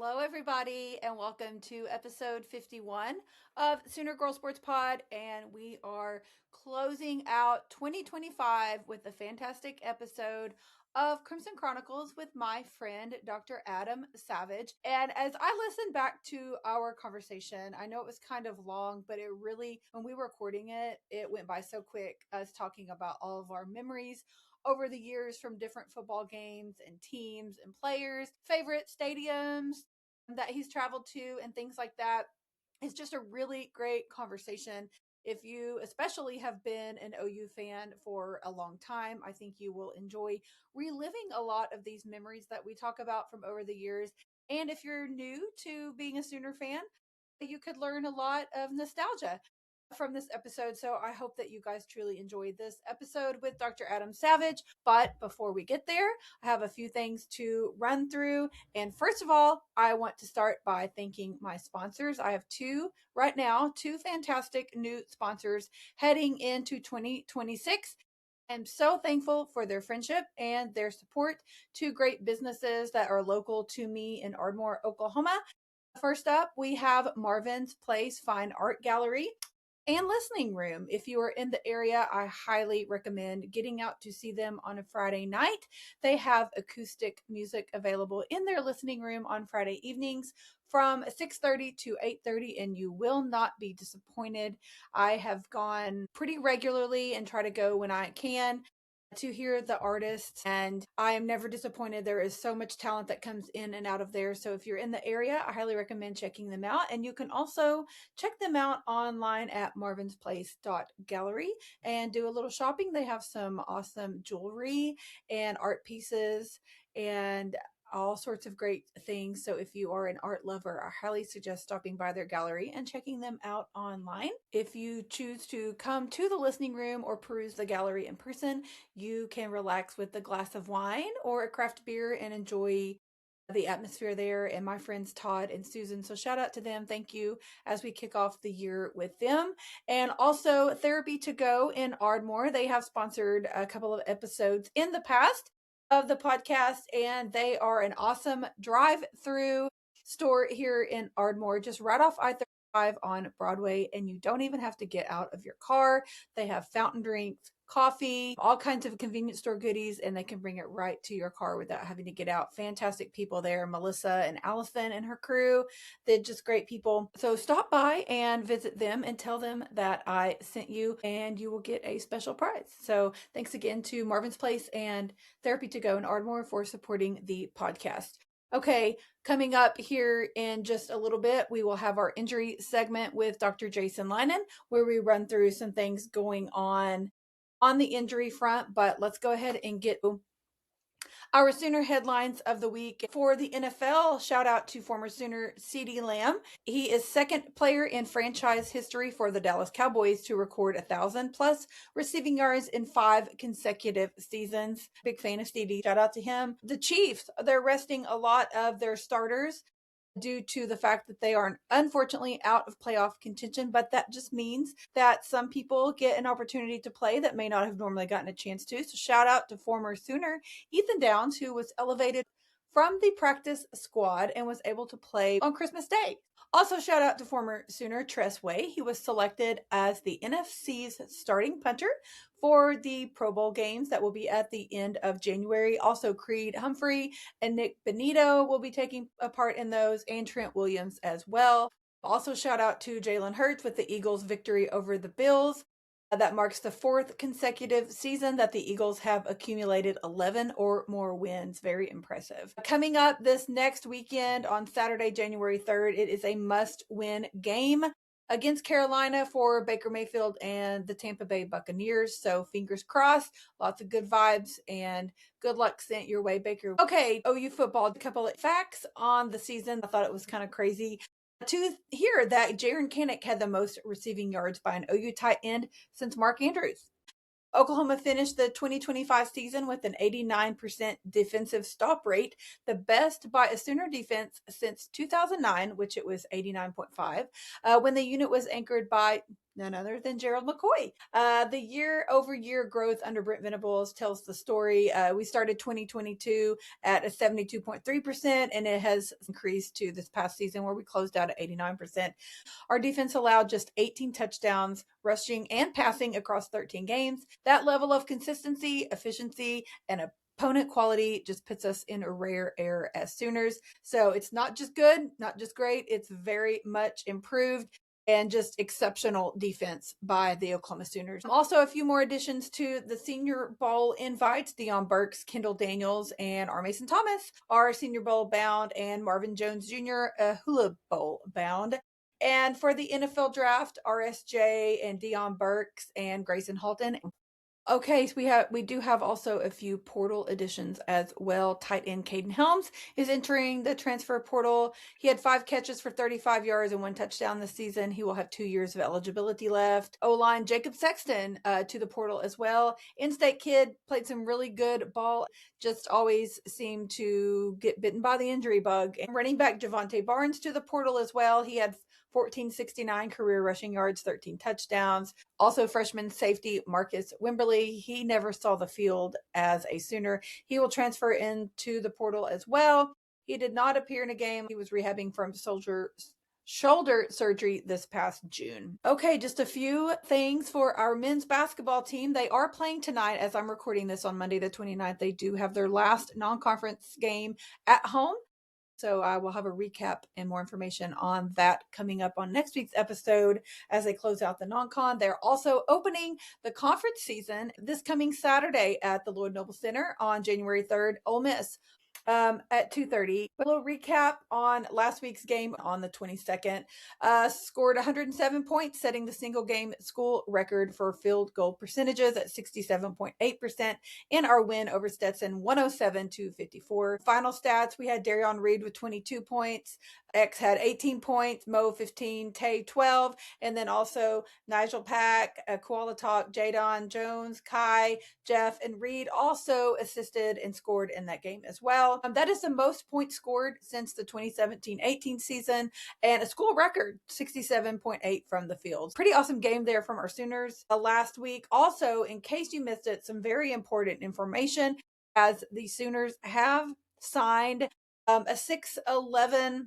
Hello, everybody, and welcome to episode 51 of Sooner Girl Sports Pod. And we are closing out 2025 with a fantastic episode of Crimson Chronicles with my friend, Dr. Adam Savage. And as I listened back to our conversation, I know it was kind of long, but it really, when we were recording it, it went by so quick, us talking about all of our memories over the years from different football games and teams and players, favorite stadiums that he's traveled to, and things like that. It's just a really great conversation. If you especially have been an OU fan for a long time, I think you will enjoy reliving a lot of these memories that we talk about from over the years. And if you're new to being a Sooner fan, you could learn a lot of nostalgia from this episode. So I hope that you guys truly enjoyed this episode with Dr. Adam Savage. But before we get there, I have a few things to run through. And first of all, I want to start by thanking my sponsors. I have two right now, two fantastic new sponsors heading into 2026. I'm so thankful for their friendship and their support. Two great businesses that are local to me in Ardmore, Oklahoma. First up, we have Marvin's Place Fine Art Gallery and Listening Room. If you are in the area, I highly recommend getting out to see them on a Friday night. They have acoustic music available in their listening room on Friday evenings from 6:30 to 8:30, and you will not be disappointed. I have gone pretty regularly and try to go when I can to hear the artists, and I am never disappointed. There is so much talent that comes in and out of there. So if you're in the area, I highly recommend checking them out. And you can also check them out online at marvinsplace.gallery and do a little shopping. They have some awesome jewelry and art pieces and all sorts of great things. So if you are an art lover, I highly suggest stopping by their gallery and checking them out online. If you choose to come to the listening room or peruse the gallery in person, you can relax with a glass of wine or a craft beer and enjoy the atmosphere there, and my friends Todd and Susan. So shout out to them. Thank you as we kick off the year with them. And also Therapy to Go in Ardmore. They have sponsored a couple of episodes in the past of the podcast, and they are an awesome drive-through store here in Ardmore, just right off I-35 on Broadway, and you don't even have to get out of your car. They have fountain drinks, coffee, all kinds of convenience store goodies, and they can bring it right to your car without having to get out. Fantastic people there, Melissa and Allison and her crew. They're just great people. So stop by and visit them and tell them that I sent you, and you will get a special prize. So thanks again to Marvin's Place and Therapy to Go in Ardmore for supporting the podcast. Okay, coming up here in just a little bit, we will have our injury segment with Dr. Jason Linen, where we run through some things going on the injury front. But let's go ahead and get our Sooner headlines of the week. For the NFL, shout out to former Sooner CeeDee Lamb. He is second player in franchise history for the Dallas Cowboys to record 1,000 plus receiving yards in 5 consecutive seasons. Big fan of CeeDee. Shout out to him. The Chiefs, they're resting a lot of their starters due to the fact that they are unfortunately out of playoff contention, but that just means that some people get an opportunity to play that may not have normally gotten a chance to. So shout out to former Sooner Ethan Downs, who was elevated from the practice squad and was able to play on Christmas Day. Also, shout out to former Sooner Tress Way. He was selected as the NFC's starting punter for the Pro Bowl games that will be at the end of January. Also, Creed Humphrey and Nick Benito will be taking a part in those, and Trent Williams as well. Also, shout out to Jalen Hurts with the Eagles' victory over the Bills. That marks the 4th consecutive season that the Eagles have accumulated 11 or more wins. Very impressive. Coming up this next weekend on Saturday, January 3rd, it is a must-win game against Carolina for Baker Mayfield and the Tampa Bay Buccaneers. So fingers crossed, lots of good vibes, and good luck sent your way, Baker. Okay, OU football, a couple of facts on the season. I thought it was kind of crazy to hear that Jaren Kanak had the most receiving yards by an OU tight end since Mark Andrews. Oklahoma finished the 2025 season with an 89% defensive stop rate, the best by a Sooner defense since 2009, which it was 89.5, when the unit was anchored by none other than Gerald McCoy. The year-over-year growth under Brent Venables tells the story. We started 2022 at a 72.3%, and it has increased to this past season where we closed out at 89%. Our defense allowed just 18 touchdowns, rushing and passing across 13 games. That level of consistency, efficiency, and opponent quality just puts us in a rare air as Sooners. So it's not just good, not just great, it's very much improved and just exceptional defense by the Oklahoma Sooners. Also, a few more additions to the Senior Bowl invites. Deion Burks, Kendall Daniels, and R. Mason Thomas are Senior Bowl bound, and Marvin Jones Jr., Hula Bowl bound. And for the NFL draft, RSJ and Deion Burks and Grayson Halton. Okay, so we do have also a few portal additions as well. Tight end Caden Helms is entering the transfer portal. He had 5 catches for 35 yards and 1 touchdown this season. He will have 2 years of eligibility left. O-line Jacob Sexton to the portal as well. In-state kid, played some really good ball. Just always seemed to get bitten by the injury bug. And running back Javante Barnes to the portal as well. He had 1469 career rushing yards, 13 touchdowns. Also, freshman safety Marcus Wimberly. He never saw the field as a Sooner. He will transfer into the portal as well. He did not appear in a game. He was rehabbing from shoulder surgery this past June. Okay, just a few things for our men's basketball team. They are playing tonight as I'm recording this on Monday the 29th. They do have their last non-conference game at home. So I will have a recap and more information on that coming up on next week's episode as they close out the non-con. They're also opening the conference season this coming Saturday at the Lloyd Noble Center on January 3rd. Ole Miss at 2:30. A little recap on last week's game on the 22nd. Scored 107 points, setting the single game school record for field goal percentages at 67.8% in our win over Stetson, 107-54. Final stats, we had Darion Reed with 22 points. X had 18 points, Mo 15, Tay 12, and then also Nigel Pack, Koala Talk, Jadon Jones, Kai, Jeff, and Reed also assisted and scored in that game as well. That is the most points scored since the 2017-18 season, and a school record, 67.8 from the field. Pretty awesome game there from our Sooners last week. Also, in case you missed it, some very important information as the Sooners have signed a 6'11"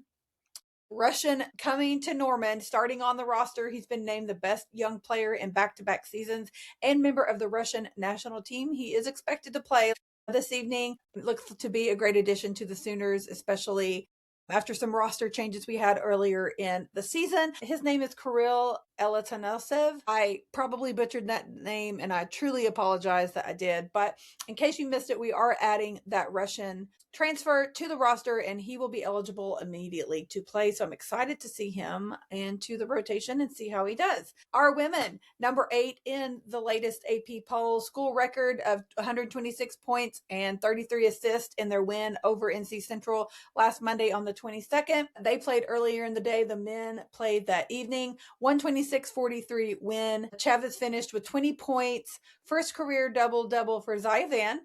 Russian coming to Norman, starting on the roster. He's been named the best young player in back-to-back seasons and member of the Russian national team. He is expected to play this evening. It looks to be a great addition to the Sooners, especially after some roster changes we had earlier in the season. His name is Kirill Elatanelsev. I probably butchered that name, and I truly apologize that I did. But in case you missed it, we are adding that Russian transfer to the roster, and he will be eligible immediately to play. So I'm excited to see him into the rotation and see how he does. Our women, number 8 in the latest AP poll, school record of 126 points and 33 assists in their win over NC Central last Monday on the 22nd. They played earlier in the day. The men played that evening. 126-43 win. Chavez finished with 20 points. First career double-double for Zaya Van.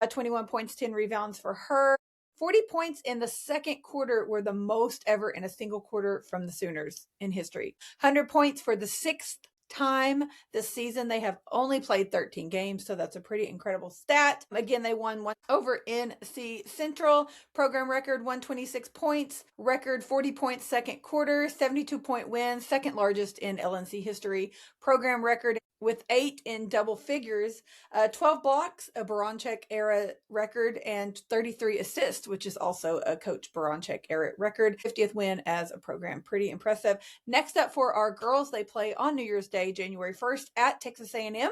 21 points, 10 rebounds for her. 40 points in the second quarter were the most ever in a single quarter from the Sooners in history. 100 points for the 6th time this season. They have only played 13 games, so that's a pretty incredible stat. Again, they won one over NC Central. Program record 126 points, record 40 points second quarter, 72-point win, second largest in LNC history. Program record with 8 in double figures, 12 blocks, a Baranchek era record, and 33 assists, which is also a Coach Baranchek era record. 50th win as a program. Pretty impressive. Next up for our girls, they play on New Year's Day, January 1st at Texas A&M.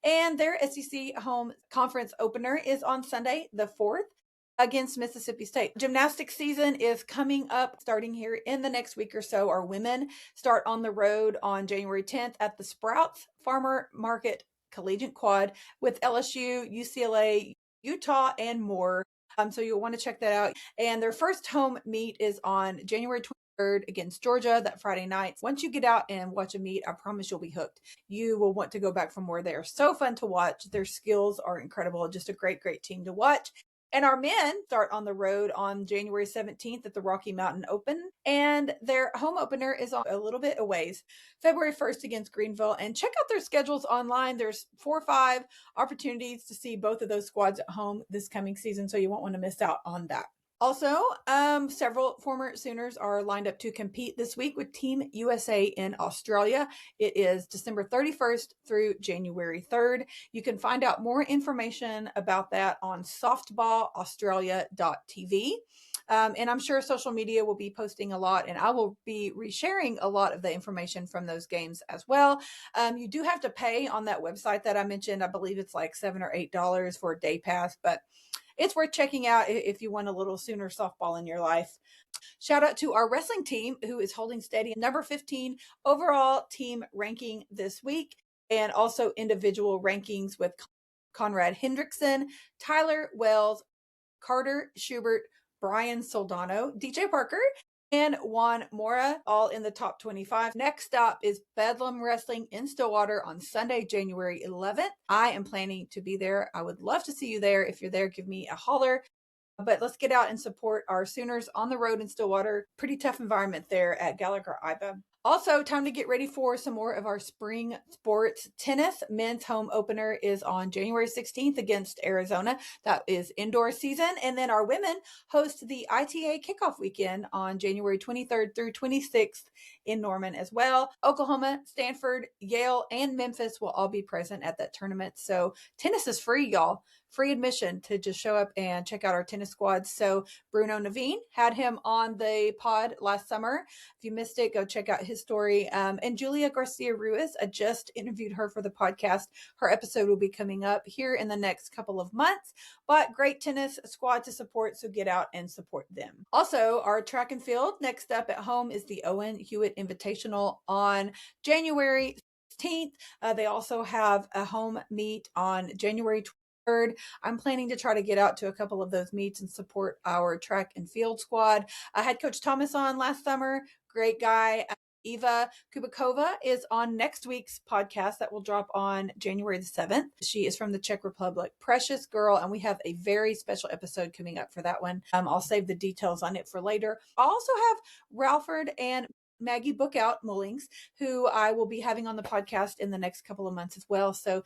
And their SEC home conference opener is on Sunday, the 4th. Against Mississippi State. Gymnastics season is coming up starting here in the next week or so. Our women start on the road on January 10th at the Sprouts Farmer Market Collegiate Quad with LSU, UCLA, Utah, and more. So you'll want to check that out. And their first home meet is on January 23rd against Georgia that Friday night. Once you get out and watch a meet, I promise you'll be hooked. You will want to go back for more. They are so fun to watch. Their skills are incredible. Just a great, great team to watch. And our men start on the road on January 17th at the Rocky Mountain Open. And their home opener is on a little bit a ways, February 1st against Greenville. And check out their schedules online. There's 4 or 5 opportunities to see both of those squads at home this coming season. So you won't want to miss out on that. Also, several former Sooners are lined up to compete this week with Team USA in Australia. It is December 31st through January 3rd. You can find out more information about that on softballaustralia.tv. And I'm sure social media will be posting a lot, and I will be resharing a lot of the information from those games as well. You do have to pay on that website that I mentioned. I believe it's like $7 or $8 for a day pass, but it's worth checking out if you want a little Sooner softball in your life. Shout out to our wrestling team who is holding steady number 15 overall team ranking this week, and also individual rankings with Conrad Hendrickson, Tyler Wells, Carter Schubert, Brian Soldano, DJ Parker, and Juan Mora, all in the top 25. Next up is Bedlam Wrestling in Stillwater on Sunday, January 11th. I am planning to be there. I would love to see you there. If you're there, give me a holler. But let's get out and support our Sooners on the road in Stillwater. Pretty tough environment there at Gallagher Iba. Also, time to get ready for some more of our spring sports. Tennis men's home opener is on January 16th against Arizona. That is indoor season. And then our women host the ITA kickoff weekend on January 23rd through 26th in Norman as well. Oklahoma, Stanford, Yale, and Memphis will all be present at that tournament. So tennis is free, y'all. Free admission to just show up and check out our tennis squads. So Bruno Naveen had him on the pod last summer. If you missed it, go check out his story. And Julia Garcia Ruiz, I just interviewed her for the podcast. Her episode will be coming up here in the next couple of months. But great tennis squad to support, so get out and support them. Also, our track and field next up at home is the Owen Hewitt Invitational on January 16th. They also have a home meet on January 23rd. I'm planning to try to get out to a couple of those meets and support our track and field squad. I had Coach Thomas on last summer. Great guy. Eva Kubikova is on next week's podcast that will drop on January the 7th. She is from the Czech Republic. Precious girl, and we have a very special episode coming up for that one. I'll save the details on it for later. I also have Ralford and Maggie Bookout Mullings, who I will be having on the podcast in the next couple of months as well. So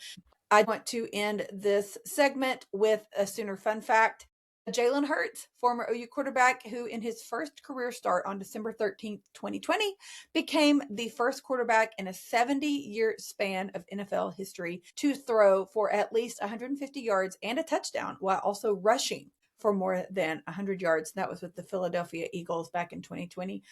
I want to end this segment with a Sooner fun fact. Jalen Hurts, former OU quarterback, who in his first career start on December 13th, 2020, became the first quarterback in a 70-year span of NFL history to throw for at least 150 yards and a touchdown while also rushing for more than 100 yards. That was with the Philadelphia Eagles back in 2020.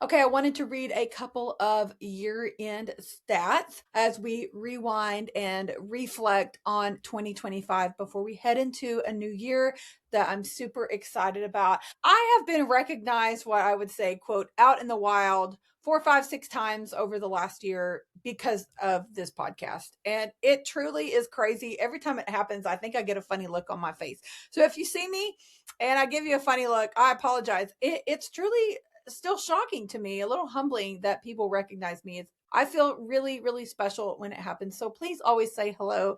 Okay, I wanted to read a couple of year-end stats as we rewind and reflect on 2025 before we head into a new year that I'm super excited about. I have been recognized, what I would say, quote, out in the wild 4, 5, 6 times over the last year because of this podcast. And it truly is crazy. Every time it happens, I think I get a funny look on my face. So if you see me and I give you a funny look, I apologize. It's truly still shocking to me, a little humbling that people recognize me. I feel really, really special when it happens. So please always say hello.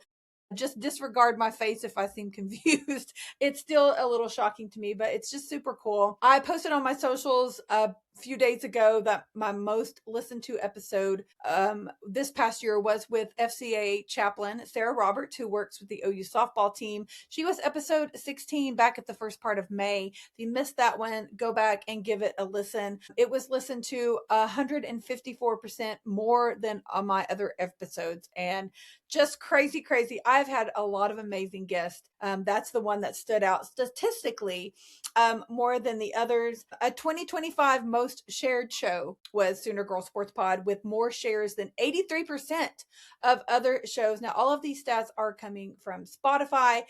Just disregard my face if I seem confused. It's still a little shocking to me, but it's just super cool. I posted on my socials a few days ago that my most listened to episode this past year was with FCA chaplain Sarah Roberts, who works with the OU softball team. She was episode 16 back at the first part of May. If you missed that one, go back and give it a listen. It was listened to 154% more than on my other episodes, and just crazy. I've had a lot of amazing guests. That's the one that stood out statistically more than the others. A 2025 most shared show was Sooner Girl Sports Pod, with more shares than 83% of other shows. Now, all of these stats are coming from Spotify,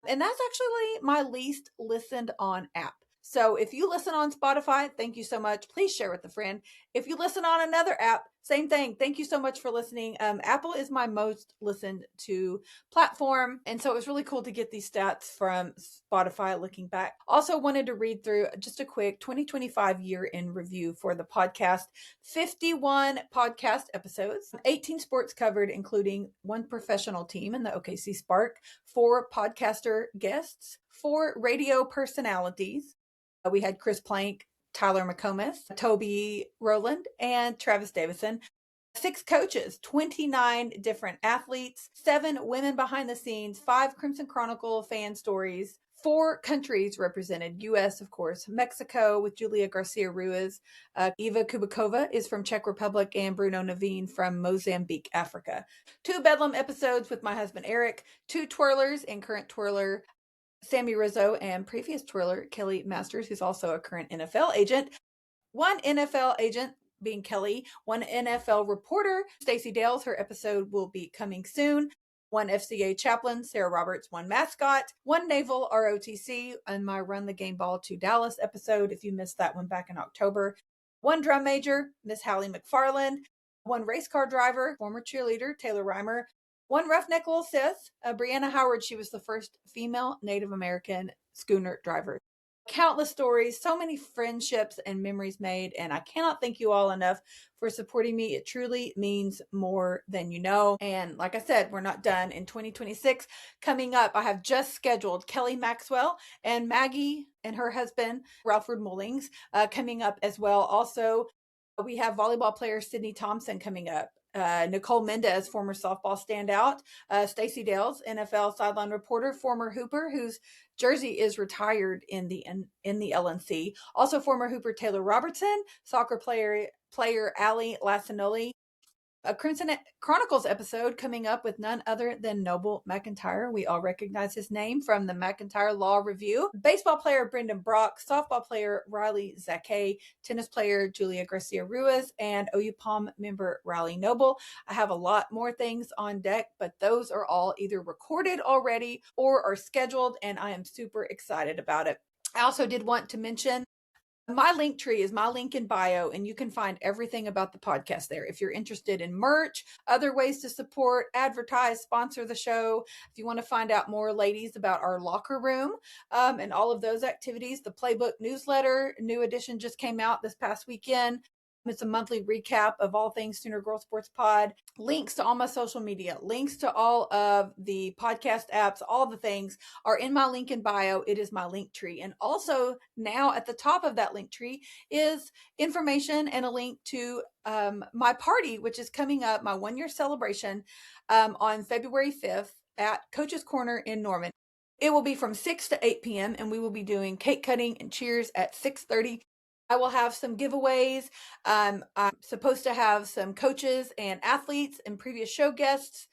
and that's actually my least listened on app. So if you listen on Spotify, thank you so much. Please share with a friend. If you listen on another app, Same thing. Thank you so much for listening. Apple is my most listened to platform. And so it was really cool to get these stats from Spotify looking back. Also wanted to read through just a quick 2025 year in review for the podcast. 51 podcast episodes, 18 sports covered, including one professional team in the OKC Spark, 4 podcaster guests, 4 radio personalities. We had Chris Plank, Tyler McComas, Toby Rowland, and Travis Davison. 6 coaches, 29 different athletes, 7 women behind the scenes, 5 Crimson Chronicle fan stories, 4 countries represented. U.S., of course, Mexico with Julia Garcia Ruiz. Eva Kubikova is from Czech Republic, and Bruno Naveen from Mozambique, Africa. 2 Bedlam episodes with my husband, Eric. 2 twirlers and current twirler Sammy Rizzo, and previous twirler Kelly Masters, who's also a current NFL agent. 1 NFL agent being Kelly, 1 NFL reporter, Stacey Dales, her episode will be coming soon. 1 FCA chaplain, Sarah Roberts, 1 mascot, 1 naval ROTC, and my Run the Game Ball to Dallas episode, if you missed that one back in October. 1 drum major, Miss Hallie McFarland, 1 race car driver, former cheerleader, Taylor Reimer, 1 roughneck little sis, Brianna Howard. She was the first female Native American schooner driver. Countless stories, so many friendships and memories made, and I cannot thank you all enough for supporting me. It truly means more than you know. And like I said, we're not done. In 2026, coming up, I have just scheduled Kelly Maxwell and Maggie and her husband, Ralphford Mullings, coming up as well. Also, we have volleyball player Sydney Thompson coming up. Nicole Mendez, former softball standout. Stacey Dales, NFL sideline reporter, former Hooper, whose jersey is retired in the LNC. Also, former Hooper Taylor Robertson, soccer player Allie Lassinoli. A Crimson Chronicles episode coming up with none other than Noble McIntyre. We all recognize his name from the McIntyre Law Review. Baseball player Brendan Brock, softball player Riley Zakay, tennis player Julia Garcia Ruiz, and OU Palm member Riley Noble. I have a lot more things on deck, but those are all either recorded already or are scheduled, and I am super excited about it. I also did want to mention my link tree is my link in bio, and you can find everything about the podcast there. If you're interested in merch, other ways to support, advertise, sponsor the show, if you want to find out more, ladies, about our locker room and all of those activities, the Playbook newsletter, new edition just came out this past weekend. It's a monthly recap of all things Sooner Girl Sports Pod. Links to all my social media, links to all of the podcast apps, all the things are in my link in bio. It is my link tree. And also now at the top of that link tree is information and a link to my party, which is coming up, my 1-year celebration on February 5th at Coach's Corner in Norman. It will be from 6 to 8 p.m. and we will be doing cake cutting and cheers at 6:30. I will have some giveaways. I'm supposed to have some coaches and athletes and previous show guests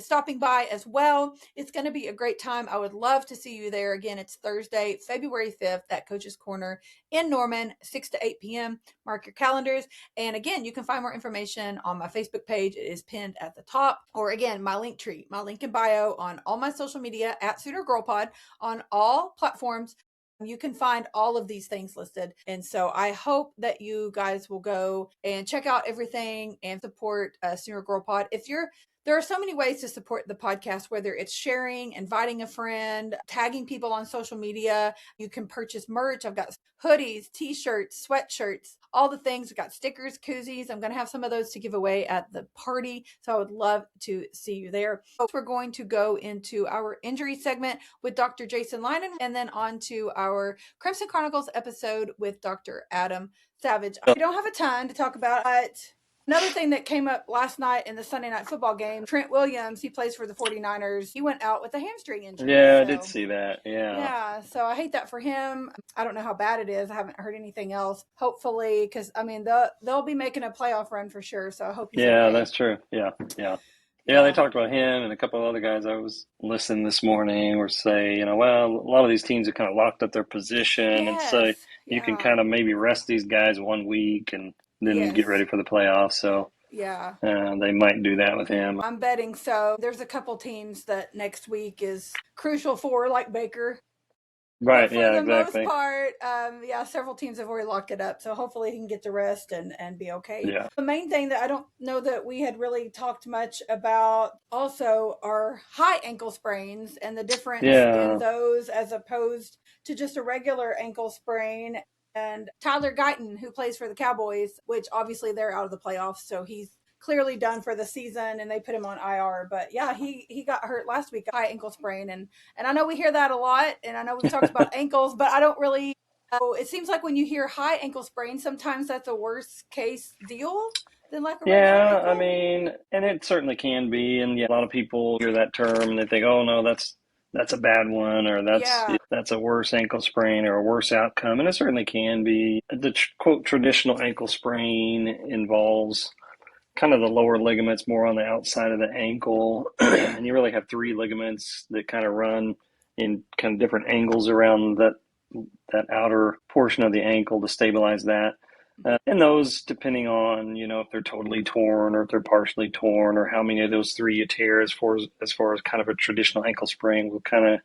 stopping by as well. It's going to be a great time. I would love to see you there. Again, it's Thursday, February 5th at Coach's Corner in Norman, 6 to 8 p.m. Mark your calendars. And again, you can find more information on my Facebook page. It is pinned at the top. Or again, my link tree, my link in bio on all my social media at Sooner Girl Pod on all platforms. You can find all of these things listed. And so I hope that you guys will go and check out everything and support Sooner Girl Pod. There are so many ways to support the podcast, whether it's sharing, inviting a friend, tagging people on social media. You can purchase merch. I've got hoodies, t-shirts, sweatshirts, all the things. We've got stickers, koozies. I'm going to have some of those to give away at the party. So I would love to see you there. We're going to go into our injury segment with Dr. Jason Linen and then on to our Crimson Chronicles episode with Dr. Adam Savage. I don't have a ton to talk about, but another thing that came up last night in the Sunday night football game, Trent Williams, he plays for the 49ers. He went out with a hamstring injury. Yeah, I did see that. Yeah, so I hate that for him. I don't know how bad it is. I haven't heard anything else. Hopefully, because, I mean, they'll be making a playoff run for sure, so I hope he's okay. That's true. Yeah, they talked about him and a couple of other guys I was listening this morning were say, well, a lot of these teams have kind of locked up their position, and so you can kind of maybe rest these guys 1 week and then get ready for the playoffs. So they might do that with him. I'm betting so. There's a couple teams that next week is crucial for, like Baker. Right. But for Yeah. the most Exactly. part, several teams have already locked it up. So hopefully he can get the rest and be okay. Yeah. The main thing that I don't know that we had really talked much about also are high ankle sprains and the difference in Yeah. those as opposed to just a regular ankle sprain. And Tyler Guyton, who plays for the Cowboys, which obviously they're out of the playoffs, so he's clearly done for the season and they put him on IR. But yeah, he got hurt last week, a high ankle sprain. And I know we hear that a lot, and I know we've talked about ankles, but I don't really it seems like when you hear high ankle sprain, sometimes that's a worst case deal than like a regular Yeah, I ankle. mean, and it certainly can be, and yeah, a lot of people hear that term and they think, "Oh no, that's a bad one," or Yeah. that's a worse ankle sprain or a worse outcome," and it certainly can be. The quote traditional ankle sprain involves kind of the lower ligaments more on the outside of the ankle, and you really have three ligaments that kind of run in kind of different angles around that outer portion of the ankle to stabilize that. And those, depending on if they're totally torn or if they're partially torn, or how many of those three you tear, as far as kind of a traditional ankle sprain, will kind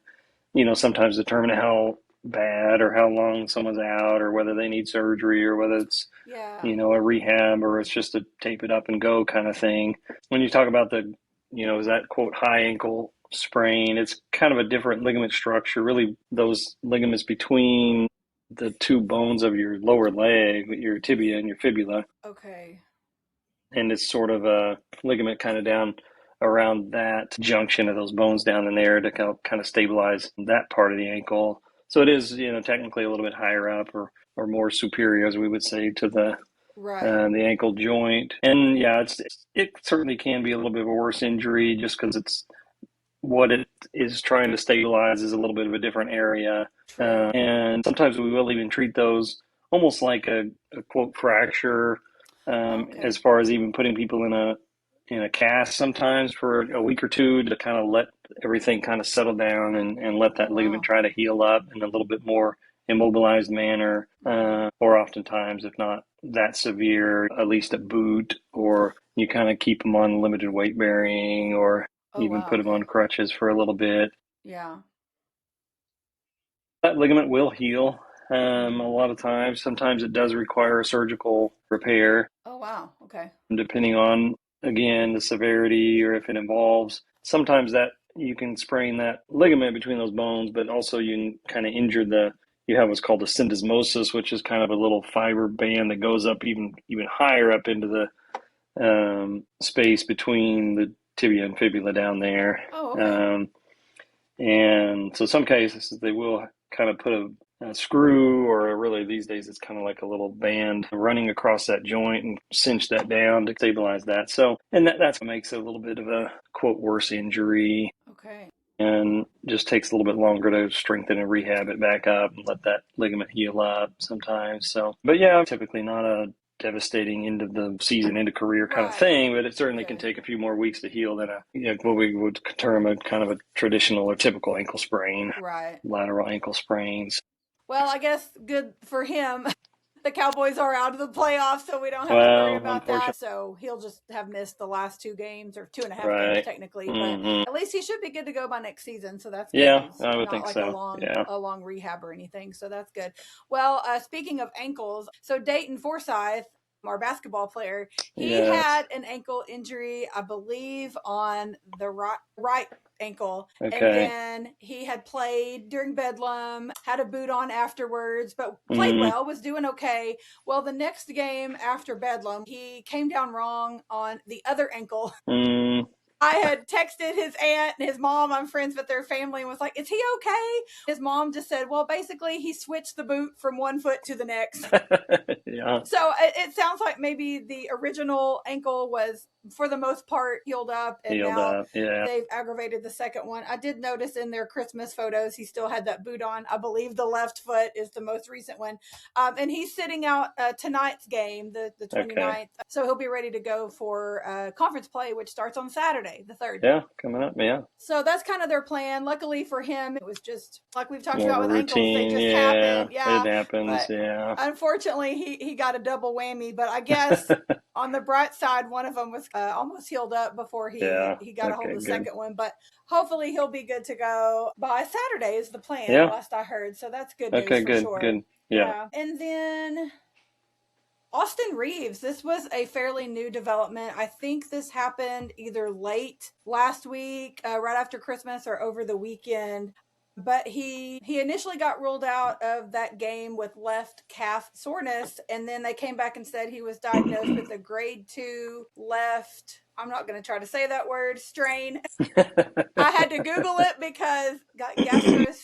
of sometimes determine how bad or how long someone's out, or whether they need surgery, or whether it's Yeah. a rehab, or it's just a tape it up and go kind of thing. When you talk about is that quote high ankle sprain, it's kind of a different ligament structure, really those ligaments between the two bones of your lower leg, your tibia and your fibula. Okay. And it's sort of a ligament kind of down around that junction of those bones down in there to kind of stabilize that part of the ankle. So it is, technically a little bit higher up, or more superior, as we would say, to Right. the ankle joint. And yeah, it certainly can be a little bit of a worse injury, just because it's what it is trying to stabilize is a little bit of a different area. True. And sometimes we will even treat those almost like a quote fracture, Okay. as far as even putting people in a cast sometimes for a week or two to kind of let everything kind of settle down, and let Oh that ligament wow. try to heal up in a little bit more immobilized manner, or oftentimes, if not that severe, at least a boot, or you kind of keep them on limited weight bearing, or Oh even wow. put them on Okay. crutches for a little bit. Yeah. That ligament will heal a Mm-hmm. lot of times. Sometimes it does require a surgical repair, Oh wow. Okay. depending on, again, the severity, or if it involves. Sometimes that you can sprain that ligament between those bones, but also you can kind of injure you have what's called a syndesmosis, which is kind of a little fiber band that goes up even higher up into the space between the tibia and fibula down there. Oh okay. Um, And so some cases they will kind of put a screw, or really these days it's kind of like a little band running across that joint and cinch that down to stabilize that. So, and that's what makes it a little bit of a quote worse injury, Okay. and just takes a little bit longer to strengthen and rehab it back up and let that ligament heal up sometimes. So, but yeah, typically not a devastating end of the season, end of career kind of Right. thing, but it certainly can Okay. take a few more weeks to heal than what we would term a kind of a traditional or typical ankle sprain, Right. lateral ankle sprains. Well, I guess good for him. The Cowboys are out of the playoffs, so we don't have to worry Well, about that. unfortunately, So he'll just have missed the last two games or two and a half games right. technically, but Hmm. at least he should be good to go by next season. So that's good Yeah, news. I would Not think like a so. long Yeah. a long rehab or anything. So that's good. Well, speaking of ankles, so Dayton Forsyth, our basketball player, he Yes. had an ankle injury, I believe, on the right ankle. And Okay. then he had played during Bedlam, had a boot on afterwards, but played Mm, well, was doing okay. Well, the next game after Bedlam, he came down wrong on the other ankle. mm. I had texted his aunt and his mom. I'm friends with their family and was like, "Is he okay?" His mom just said, "Well, basically, he switched the boot from one foot to the next." Yeah. So it sounds like maybe the original ankle was, for the most part, healed up, and Healed now up. Yeah. they've aggravated the second one. I did notice in their Christmas photos he still had that boot on. I believe the left foot is the most recent one. And he's sitting out tonight's game, the Okay. 29th. So he'll be ready to go for conference play, which starts on Saturday. Saturday, the 3rd. Yeah, coming up, yeah. So that's kind of their plan. Luckily for him, it was just like we've talked More of about a with ankles, they routine, just yeah. happen. Yeah. It happens, But yeah. unfortunately, he got a double whammy. But I guess on the bright side, one of them was almost healed up before Yeah. he got a hold Okay, of the good. second one. But hopefully he'll be good to go by Saturday is the plan, Yeah. last I heard. So that's good news Okay, for good, sure. good. Yeah. Yeah. And then Austin Reeves, this was a fairly new development. I think this happened either late last week, right after Christmas, or over the weekend. But he initially got ruled out of that game with left calf soreness, and then they came back and said he was diagnosed with a grade 2 left. I'm not going to try to say that word, strain. I had to Google it because gastrocnemius.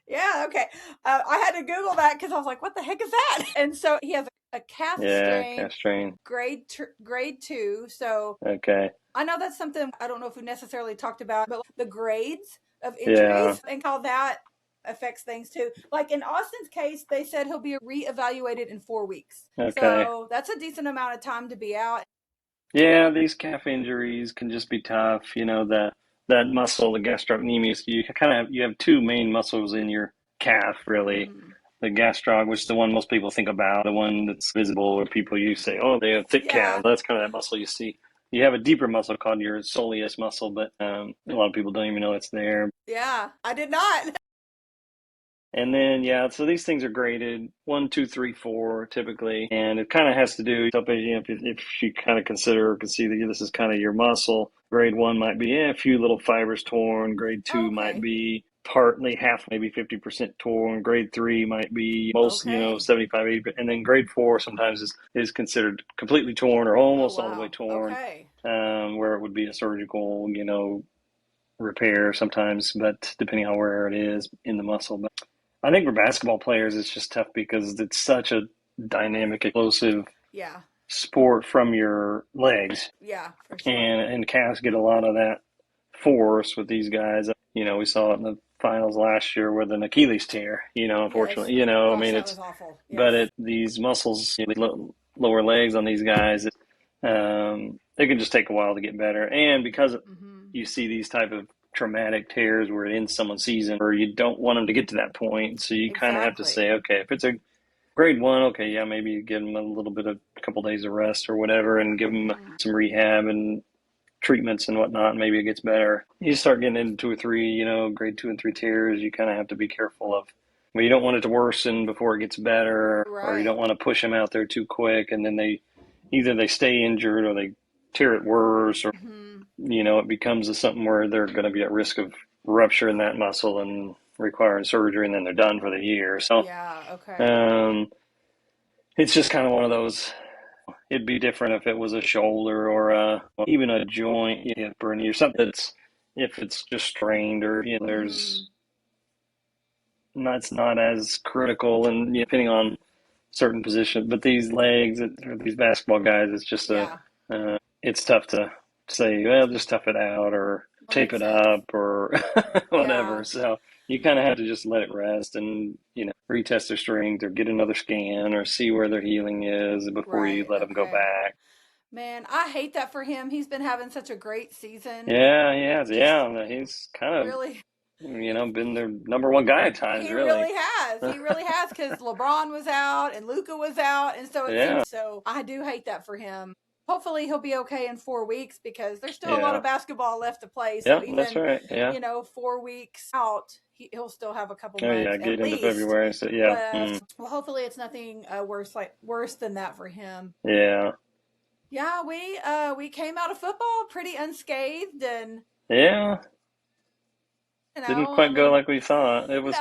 Yeah, okay. I had to Google that because I was like, what the heck is that? And so he has a calf strain, calf strain. grade 2. So Okay. I know that's something I don't know if we necessarily talked about, but the grades of Yeah. injuries and how that affects things too. Like in Austin's case, they said he'll be reevaluated in 4 weeks. Okay. So that's a decent amount of time to be out. Yeah, these calf injuries can just be tough. That muscle, the gastrocnemius, you have two main muscles in your calf, really. Mm-hmm. The gastrog, which is the one most people think about, the one that's visible, where people you say, oh, they have thick calves. That's kind of that muscle you see. You have a deeper muscle called your soleus muscle, but a lot of people don't even know it's there. Yeah, I did not. And then, yeah, so these things are graded 1, 2, 3, 4 typically. And it kind of has to do, if you kind of consider or can see that this is kind of your muscle, grade 1 might be a few little fibers torn. Grade 2 might be partly, half, maybe 50% torn. Grade 3 might be most, 75, 80%. And then grade 4 sometimes is considered completely torn or almost all the way torn, where it would be a surgical, repair sometimes, but depending on where it is in the muscle. But I think for basketball players, it's just tough because it's such a dynamic, explosive sport from your legs. Yeah, for sure. And calves get a lot of that force with these guys. We saw it in the finals last year with an Achilles tear, unfortunately. Yes. I Gosh, mean, that it's, was awful. Yes. but these muscles, lower legs on these guys, they can just take a while to get better. And because you see these type of traumatic tears where it ends someone's season, or you don't want them to get to that point. So you kind of have to say, okay, if it's a grade 1, okay, yeah, maybe you give them a little bit of a couple days of rest or whatever, and give them some rehab and treatments and whatnot. And maybe it gets better. You start getting into 2 or 3, grade 2 and 3 tears, you kind of have to be careful of. Well, you don't want it to worsen before it gets better, or you don't want to push them out there too quick, and then they stay injured or they tear it worse, or it becomes something where they're going to be at risk of rupturing that muscle and requiring surgery, and then they're done for the year. So it's just kind of one of those. It'd be different if it was a shoulder or even a joint, or knee or something that's, if it's just strained, or there's it's not as critical, and depending on certain positions. But these legs, or these basketball guys, it's just it's tough to say, well, just tough it out or tape it up or whatever. So you kind of have to just let it rest and, retest their strength or get another scan or see where their healing is before you let them go back. Man, I hate that for him. He's been having such a great season. Yeah. He's kind of really, been their number one guy at times. He really has. He really has, because LeBron was out and Luka was out, and so it seems. So I do hate that for him. Hopefully he'll be okay in 4 weeks, because there's still a lot of basketball left to play. So even, that's right. Yeah. 4 weeks out, he'll still have a couple months. Yeah, get at into least February. So Well, hopefully it's nothing worse than that for him. Yeah. Yeah, we came out of football pretty unscathed, and didn't quite go like we thought. It was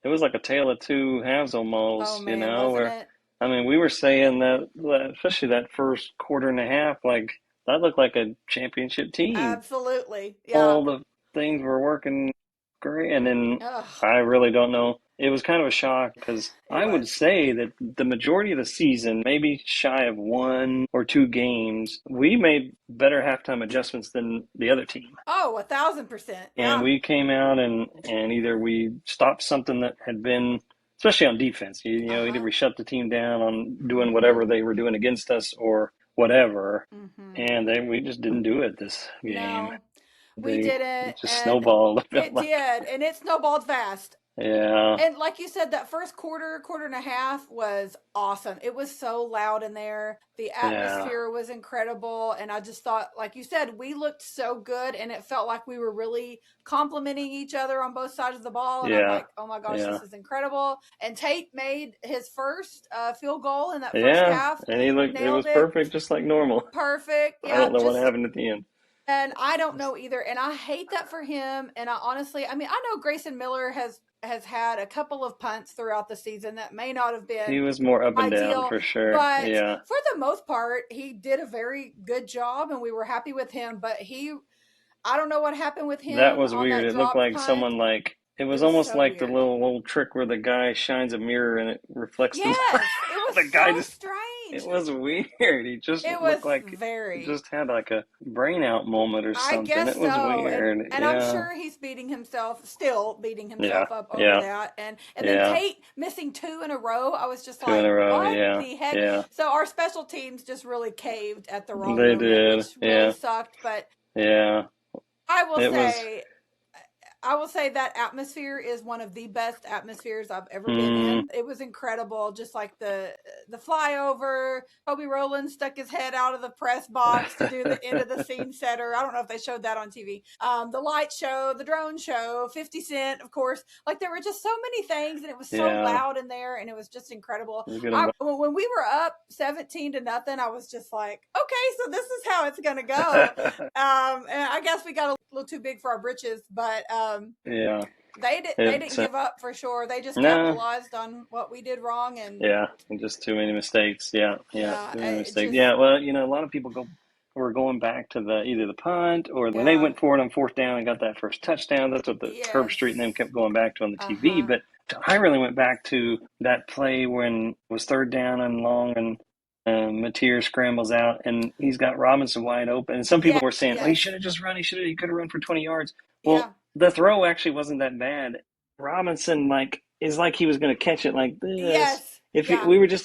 it was like a tale of two halves almost. Oh man, wasn't it? I mean, we were saying that, especially that first quarter and a half, like that looked like a championship team. Absolutely, yeah. All the things were working great, and then I really don't know. It was kind of a shock, because I would say that the majority of the season, maybe shy of 1 or 2 games, we made better halftime adjustments than the other team. Oh, 1,000%. Yeah. And we came out and either we stopped something that had been, especially on defense, either we shut the team down on doing whatever they were doing against us, or whatever, and we just didn't do it this game. No, we didn't. It just snowballed. It did, and it snowballed fast. Yeah. And like you said, that first quarter and a half was awesome. It was so loud in there. The atmosphere was incredible. And I just thought, like you said, we looked so good, and it felt like we were really complimenting each other on both sides of the ball. And I'm like, oh my gosh, this is incredible. And Tate made his first field goal in that first half. And it was perfect, just like normal. Perfect. Yeah, I don't know what happened at the end. And I don't know either. And I hate that for him. And I honestly, I know Grayson Miller has had a couple of punts throughout the season that may not have been. He was more up and down for sure. But for the most part, he did a very good job, and we were happy with him. But I don't know what happened with him. That was weird. It looked like someone it was almost so like weird. The little trick where the guy shines a mirror and it reflects it was the guy so strange. It was weird. He just looked like he just had like a brain out moment or something. I guess it was so. weird. And I'm sure he's still beating himself up over that. And then Tate missing 2 in a row. I was just like, what the heck? Yeah. So our special teams just really caved at the wrong moment, which really sucked. But I will say that atmosphere is one of the best atmospheres I've ever been in. It was incredible. Just like the flyover, Kobe Rowland stuck his head out of the press box to do the end of the scene setter. I don't know if they showed that on TV. The light show, the drone show, 50 Cent, of course. Like, there were just so many things, and it was so loud in there, and it was just incredible. When we were up 17-0, I was just like, okay, so this is how it's going to go. And I guess we got a little too big for our britches, but they didn't give up for sure. They just capitalized on what we did wrong, and just too many mistakes. Too many mistakes. Well, a lot of people were going back to either the punt or when they went for it on 4th down and got that first touchdown. That's what the Herb Street and them kept going back to on the TV. But I really went back to that play when it was 3rd down and long, and Mateer scrambles out, and he's got Robinson wide open. And some people were saying, he should have just run. He could have run for 20 yards. Well, the throw actually wasn't that bad. Robinson is like he was going to catch it like this.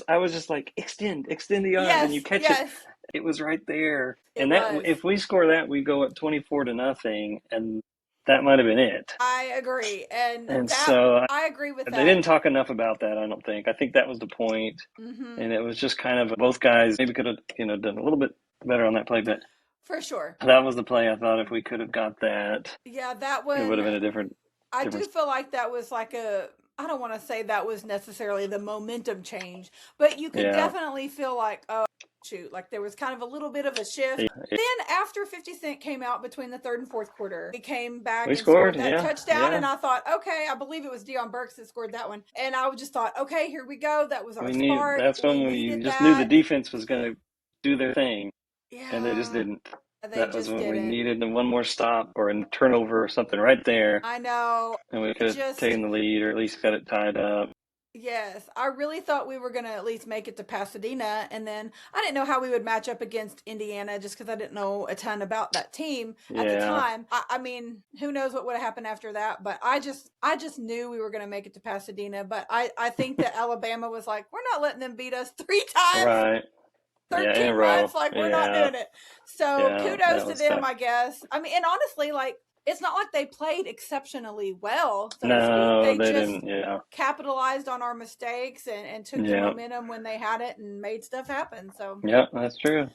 I was just like, extend the yard, and you catch it. It was right there. If we score that, we go up 24-0, and that might have been it. I agree. I agree with that. They didn't talk enough about that, I don't think. I think that was the point. And it was just kind of both guys maybe could have, done a little bit better on that play, but for sure. That was the play. I thought if we could have got that, that one, it would have been a different. I do feel like that was like I don't want to say that was necessarily the momentum change, but you could definitely feel like, oh, shoot, like there was kind of a little bit of a shift. Then after 50 Cent came out between the 3rd and 4th quarter, he came back and scored that touchdown, and I thought, okay, I believe it was Deion Burks that scored that one, and I just thought, okay, here we go. That was our spark. That's when we just knew the defense was going to do their thing. And they just didn't. That was when we needed one more stop or a turnover or something right there. I know. And we could have taken the lead or at least got it tied up. Yes, I really thought we were going to at least make it to Pasadena. And then I didn't know how we would match up against Indiana just because I didn't know a ton about that team at the time. I mean, who knows what would have happened after that. But I just knew we were going to make it to Pasadena. But I think that Alabama was like, we're not letting them beat us 3 times. Right. 13 runs, we're not doing it. So kudos to them, tough. I guess. I mean, and honestly, it's not like they played exceptionally well. So they just didn't. Capitalized on our mistakes and took the momentum when they had it and made stuff happen. So that's true.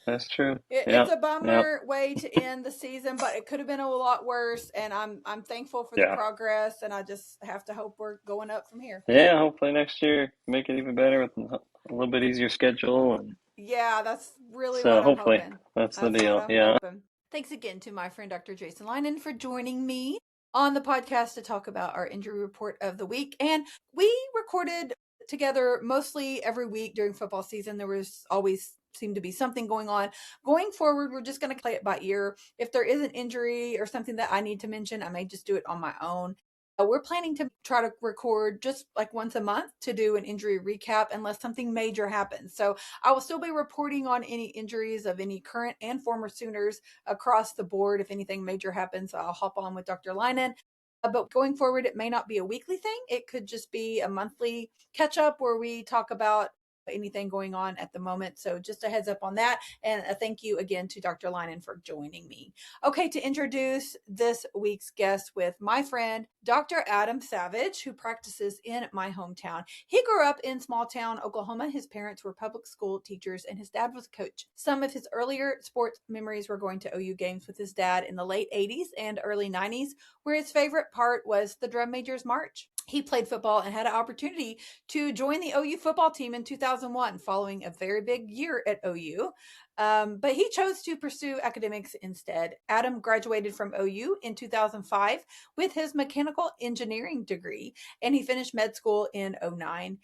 It's a bummer way to end the season, but it could have been a lot worse. And I'm thankful for the progress, and I just have to hope we're going up from here. Yeah, hopefully next year make it even better with a little bit easier schedule. And that's really what I'm hopefully hoping. That's the deal. Yeah. Hoping. Thanks again to my friend Dr. Jason Linen for joining me on the podcast to talk about our injury report of the week. And we recorded together mostly every week during football season. There was always seemed to be something going on. Going forward, we're just going to play it by ear. If there is an injury or something that I need to mention, I may just do it on my own. We're planning to try to record just like once a month to do an injury recap unless something major happens. So I will still be reporting on any injuries of any current and former Sooners across the board. If anything major happens, I'll hop on with Dr. Linen. But going forward, it may not be a weekly thing. It could just be a monthly catch up where we talk about anything going on at the moment. So just a heads up on that. And a thank you again to Dr. Linen for joining me. Okay, to introduce this week's guest with my friend, Dr. Adam Savage, who practices in my hometown. He grew up in small town Oklahoma. His parents were public school teachers and his dad was a coach. Some of his earlier sports memories were going to OU games with his dad in the late 80s and early 90s, where his favorite part was the Drum Majors March. He played football and had an opportunity to join the OU football team in 2001 following a very big year at OU. But he chose to pursue academics instead. Adam graduated from OU in 2005 with his mechanical engineering degree, and he finished med school in 2009.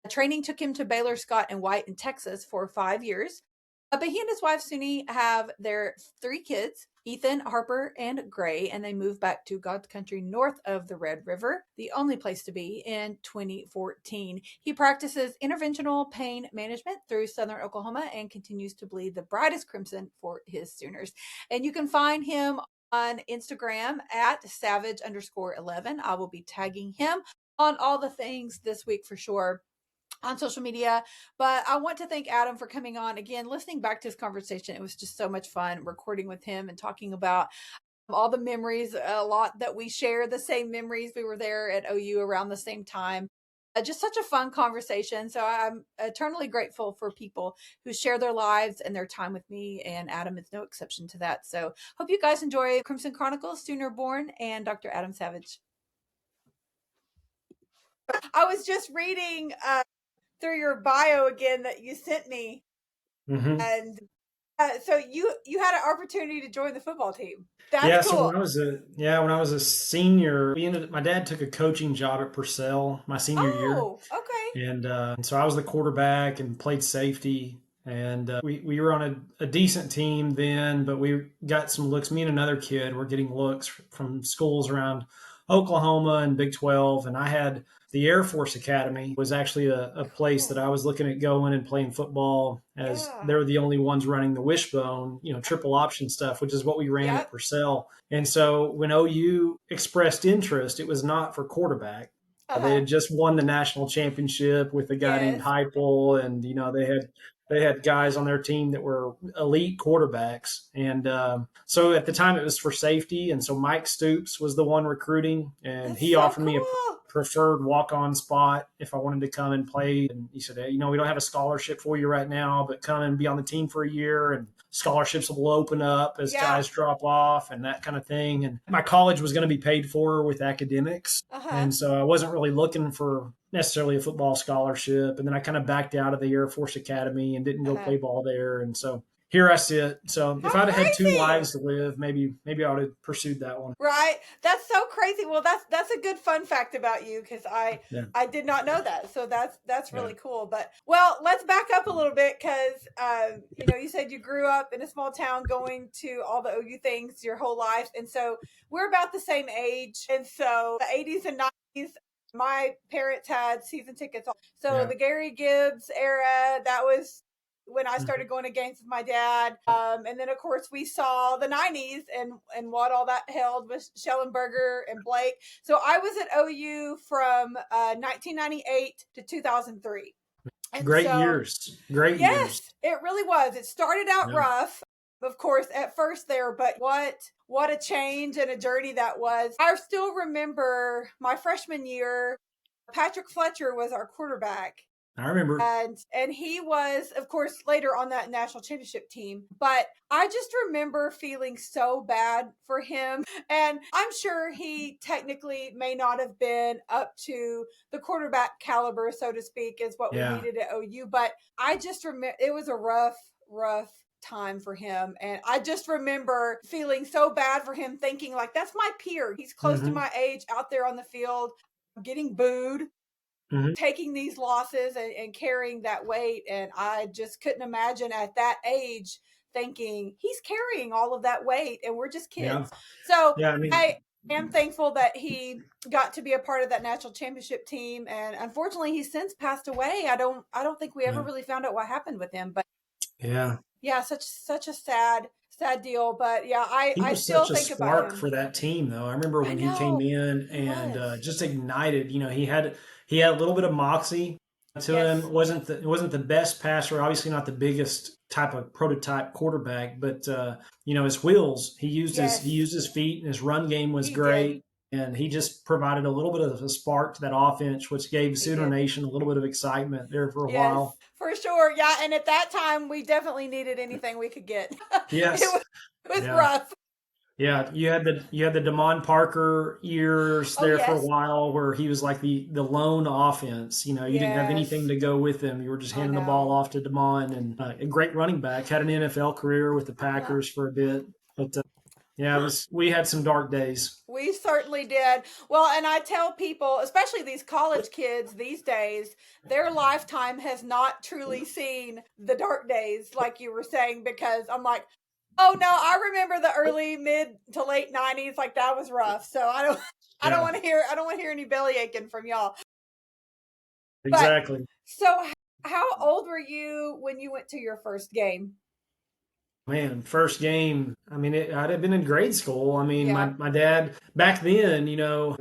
Training took him to Baylor-Scott White in Texas for 5 years. But he and his wife, Suni, have their 3 kids, Ethan, Harper, and Gray, and they moved back to God's country north of the Red River, the only place to be, in 2014. He practices interventional pain management through Southern Oklahoma and continues to bleed the brightest crimson for his Sooners. And you can find him on Instagram at savage_11. I will be tagging him on all the things this week for sure on social media. But I want to thank Adam for coming on again. Listening back to this conversation, it was just so much fun recording with him and talking about all the memories, a lot that we share the same memories. We were there at OU around the same time. Just such a fun conversation. So I'm eternally grateful for people who share their lives and their time with me, and Adam is no exception to that. So hope you guys enjoy Crimson Chronicles, Sooner Born, and Dr. Adam Savage. I was just reading through your bio again that you sent me, and so you had an opportunity to join the football team. That's So cool. when I was a senior, my dad took a coaching job at Purcell my senior year, Oh, okay. and so I was the quarterback and played safety. And we were on a decent team then, but we got some looks. Me and another kid were getting looks from schools around Oklahoma and Big 12. And I had the Air Force Academy was actually a place that I was looking at going and playing football, as Yeah. they're the only ones running the wishbone, triple option stuff, which is what we ran at Yep. Purcell. And so when OU expressed interest, it was not for quarterback. They Uh-huh. had just won the national championship with a guy named Yes. Heupel, and they had guys on their team that were elite quarterbacks. And so at the time it was for safety. And so Mike Stoops was the one recruiting, and That's he so offered me a cool. preferred walk-on spot if I wanted to come and play. And he said, hey, we don't have a scholarship for you right now, but come and be on the team for a year, and scholarships will open up as Yeah. guys drop off and that kind of thing. And my college was going to be paid for with academics. Uh-huh. And so I wasn't really looking for necessarily a football scholarship. And then I kind of backed out of the Air Force Academy and didn't go Uh-huh. play ball there. And so here I sit. So How if I'd have had 2 crazy. lives to live, maybe I would have pursued that one. Right? That's so crazy. Well, that's a good fun fact about you, because Yeah. I did not know that. So that's Yeah. really cool. But well, let's back up a little bit, because you said you grew up in a small town going to all the OU things your whole life, and so we're about the same age. And so the 80s and 90s, my parents had season tickets. So Yeah. the Gary Gibbs era, that was when I Mhm. started going to games with my dad. And then of course we saw the 90s and what all that held with Schellenberger and Blake. So I was at OU from 1998 to 2003. And Great so, years. Great years. yes, it really was. It started out Yeah. rough, of course, at first there, but what a change and a journey that was. I still remember my freshman year, Patrick Fletcher was our quarterback, I remember. and he was of course later on that national championship team. But I just remember feeling so bad for him, and I'm sure he technically may not have been up to the quarterback caliber, so to speak, as what we Yeah. needed at OU. But I just remember it was a rough time for him, and I just remember feeling so bad for him, thinking like, that's my peer, he's close to Hmm. my age, out there on the field getting booed, Hmm. taking these losses and carrying that weight. And I just couldn't imagine at that age thinking he's carrying all of that weight and we're just Yeah. kids. So Yeah. I I mean, am thankful that he got to be a part of that national championship team. And unfortunately he's since passed away. I don't think we ever yeah. really found out what happened with him. But Yeah. yeah, such a sad deal. But yeah, He I was still such a think about spark him. for that team, though. I remember I when he came know in he and was. just ignited. He had a little bit of moxie, to him. It wasn't the best passer, obviously not the biggest type of prototype quarterback, but his wheels, he used his feet, and his run game was great. And he just provided a little bit of a spark to that offense, which gave Sooner Nation a little bit of excitement there for a while. For sure. Yeah. And at that time, we definitely needed anything we could get. Yes. It was rough. Yeah, you had the Damon Parker years there for a while, where he was like the lone offense. You didn't have anything to go with him. You were just handing the ball off to Damon, and a great running back. Had an NFL career with the Packers for a bit, but we had some dark days. We certainly did. Well, and I tell people, especially these college kids these days, their lifetime has not truly seen the dark days, like you were saying, because I'm like, oh no, I remember the early, mid to late 90s. Like that was rough. So I don't want to hear any belly aching from y'all. Exactly. But, so how old were you when you went to your first game? Man, first game. I mean, I'd have been in grade school. I mean, my dad back then,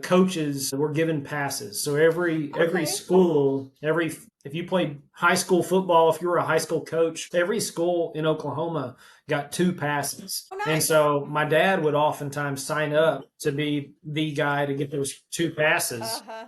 coaches were given passes. So every school, if you played high school football, if you were a high school coach, every school in Oklahoma got 2 passes. Oh, nice. And so my dad would oftentimes sign up to be the guy to get those 2 passes. Uh-huh.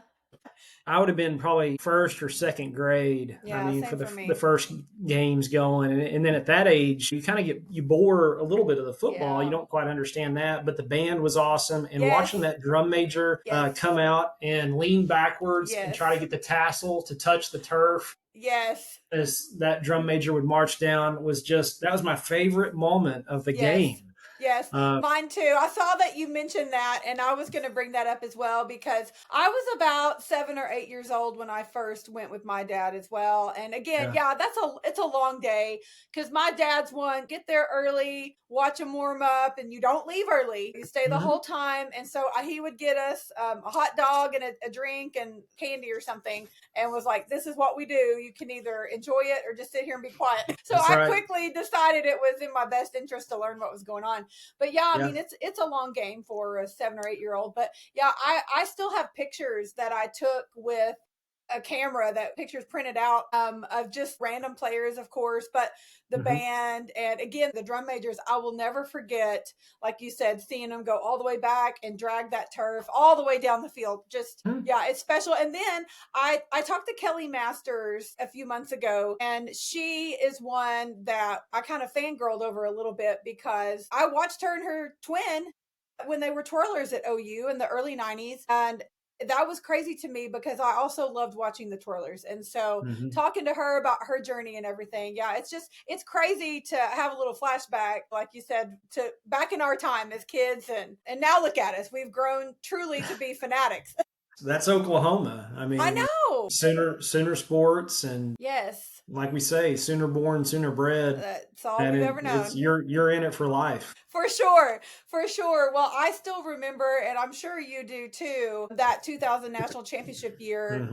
I would have been probably first or second grade. Yeah, for the first games going. And then at that age, you kind of you bore a little bit of the football. Yeah. You don't quite understand that, but the band was awesome. And watching that drum major come out and lean backwards and try to get the tassel to touch the turf. Yes. As that drum major would march down that was my favorite moment of the game. Yes, mine too. I saw that you mentioned that, and I was going to bring that up as well, because I was about 7 or 8 years old when I first went with my dad as well. And again, it's a long day, because my dad's one, get there early, watch them warm up, and you don't leave early. You stay the whole time. And so he would get us a hot dog and a drink and candy or something, and was like, this is what we do. You can either enjoy it or just sit here and be quiet. So I quickly decided it was in my best interest to learn what was going on. But I mean, it's a long game for a 7 or 8 year old. But I still have pictures that I took with a camera, that pictures printed out of just random players, of course, but the band, and again, the drum majors. I will never forget, like you said, seeing them go all the way back and drag that turf all the way down the field. Just, it's special. And then I talked to Kelly Masters a few months ago, and she is one that I kind of fangirled over a little bit, because I watched her and her twin when they were twirlers at OU in the early 90s. And that was crazy to me, because I also loved watching the twirlers. And so talking to her about her journey and everything, it's crazy to have a little flashback, like you said, to back in our time as kids. And now look at us. We've grown truly to be fanatics. That's Oklahoma. I mean, I know. Sooner sports, and like we say, Sooner born, Sooner bred. That's all we've ever known. You're in it for life. For sure. Well, I still remember, and I'm sure you do too, that 2000 national championship year.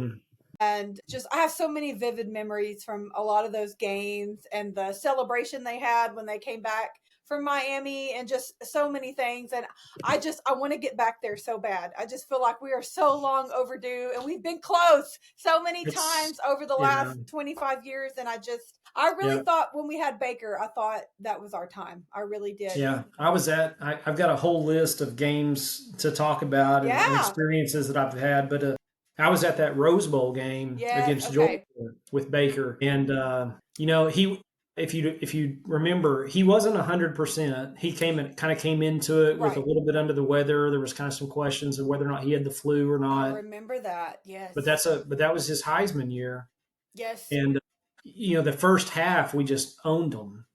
And just, I have so many vivid memories from a lot of those games, and the celebration they had when they came back from Miami, and just so many things. And I want to get back there so bad. I just feel like we are so long overdue, and we've been close so many times over the last 25 years. And I really thought when we had Baker, I thought that was our time. I really did. Yeah. I've got a whole list of games to talk about and experiences that I've had, but I was at that Rose Bowl game against Georgia with Baker. And, if you remember, he wasn't 100%. He came into it with a little bit under the weather. There was kind of some questions of whether or not he had the flu or not. I remember that. Yes. But that was his Heisman year. Yes. And the first half we just owned them.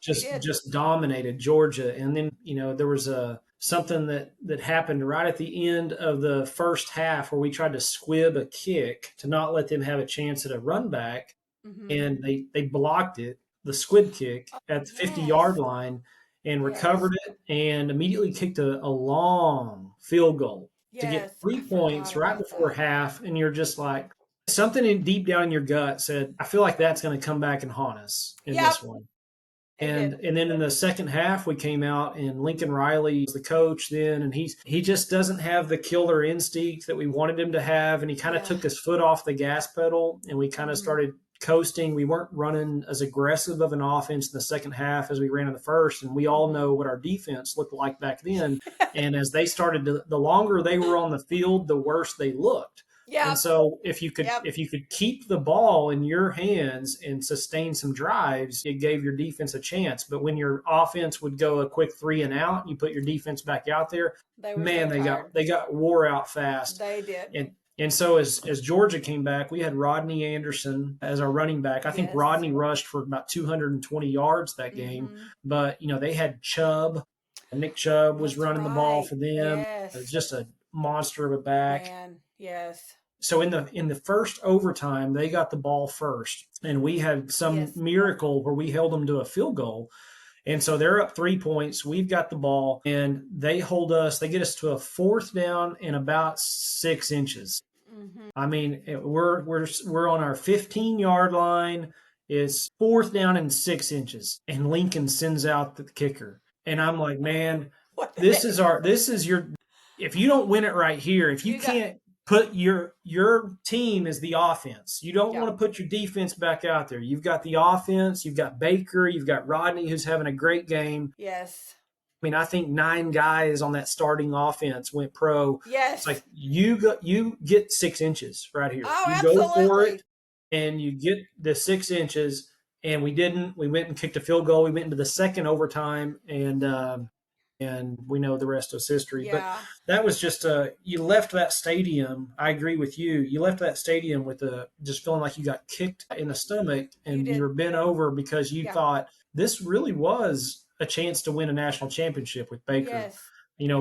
Just dominated Georgia. And then there was something that happened right at the end of the first half, where we tried to squib a kick to not let them have a chance at a run back. And they blocked it, the squib kick, at the 50-yard line, and recovered it, and immediately kicked a long field goal to get 3 points right before half. And you're just like, something deep down in your gut said, I feel like that's going to come back and haunt us in this one. And then in the second half, we came out and Lincoln Riley was the coach then, and he just doesn't have the killer instinct that we wanted him to have, and he kind of took his foot off the gas pedal, and we kind of started coasting. We weren't running as aggressive of an offense in the second half as we ran in the first, and we all know what our defense looked like back then. And as they started to, the longer they were on the field, the worse they looked. Yeah. And so if you could keep the ball in your hands and sustain some drives, it gave your defense a chance. But when your offense would go a quick 3 and out, you put your defense back out there, they got wore out fast. They did. And so as Georgia came back, we had Rodney Anderson as our running back. I think Rodney rushed for about 220 yards that game. But, they had Chubb. Nick Chubb was running the ball for them. It was just a monster of a back. Man. Yes. So in the first overtime, they got the ball first, and we had some miracle where we held them to a field goal. And so they're up 3 points. We've got the ball, and they hold us. They get us to a 4th down and about 6 inches. I mean, we're on our 15-yard line. It's 4th down and 6 inches, and Lincoln sends out the kicker. And I'm like, man, this is your. If you don't win it right here, if you can't put your team as the offense, you don't want to put your defense back out there. You've got the offense, you've got Baker, you've got Rodney, who's having a great game. Yes. I mean, I think 9 guys on that starting offense went pro. Yes. It's like you get 6 inches right here. Oh, you absolutely. go for it, and you get the 6 inches. And we didn't. We went and kicked a field goal. We went into the second overtime, and we know the rest is history. Yeah. But that was just you left that stadium. I agree with you. You left that stadium with just feeling like you got kicked in the stomach, and you were bent over because you thought this really was a chance to win a national championship with Baker. Yes.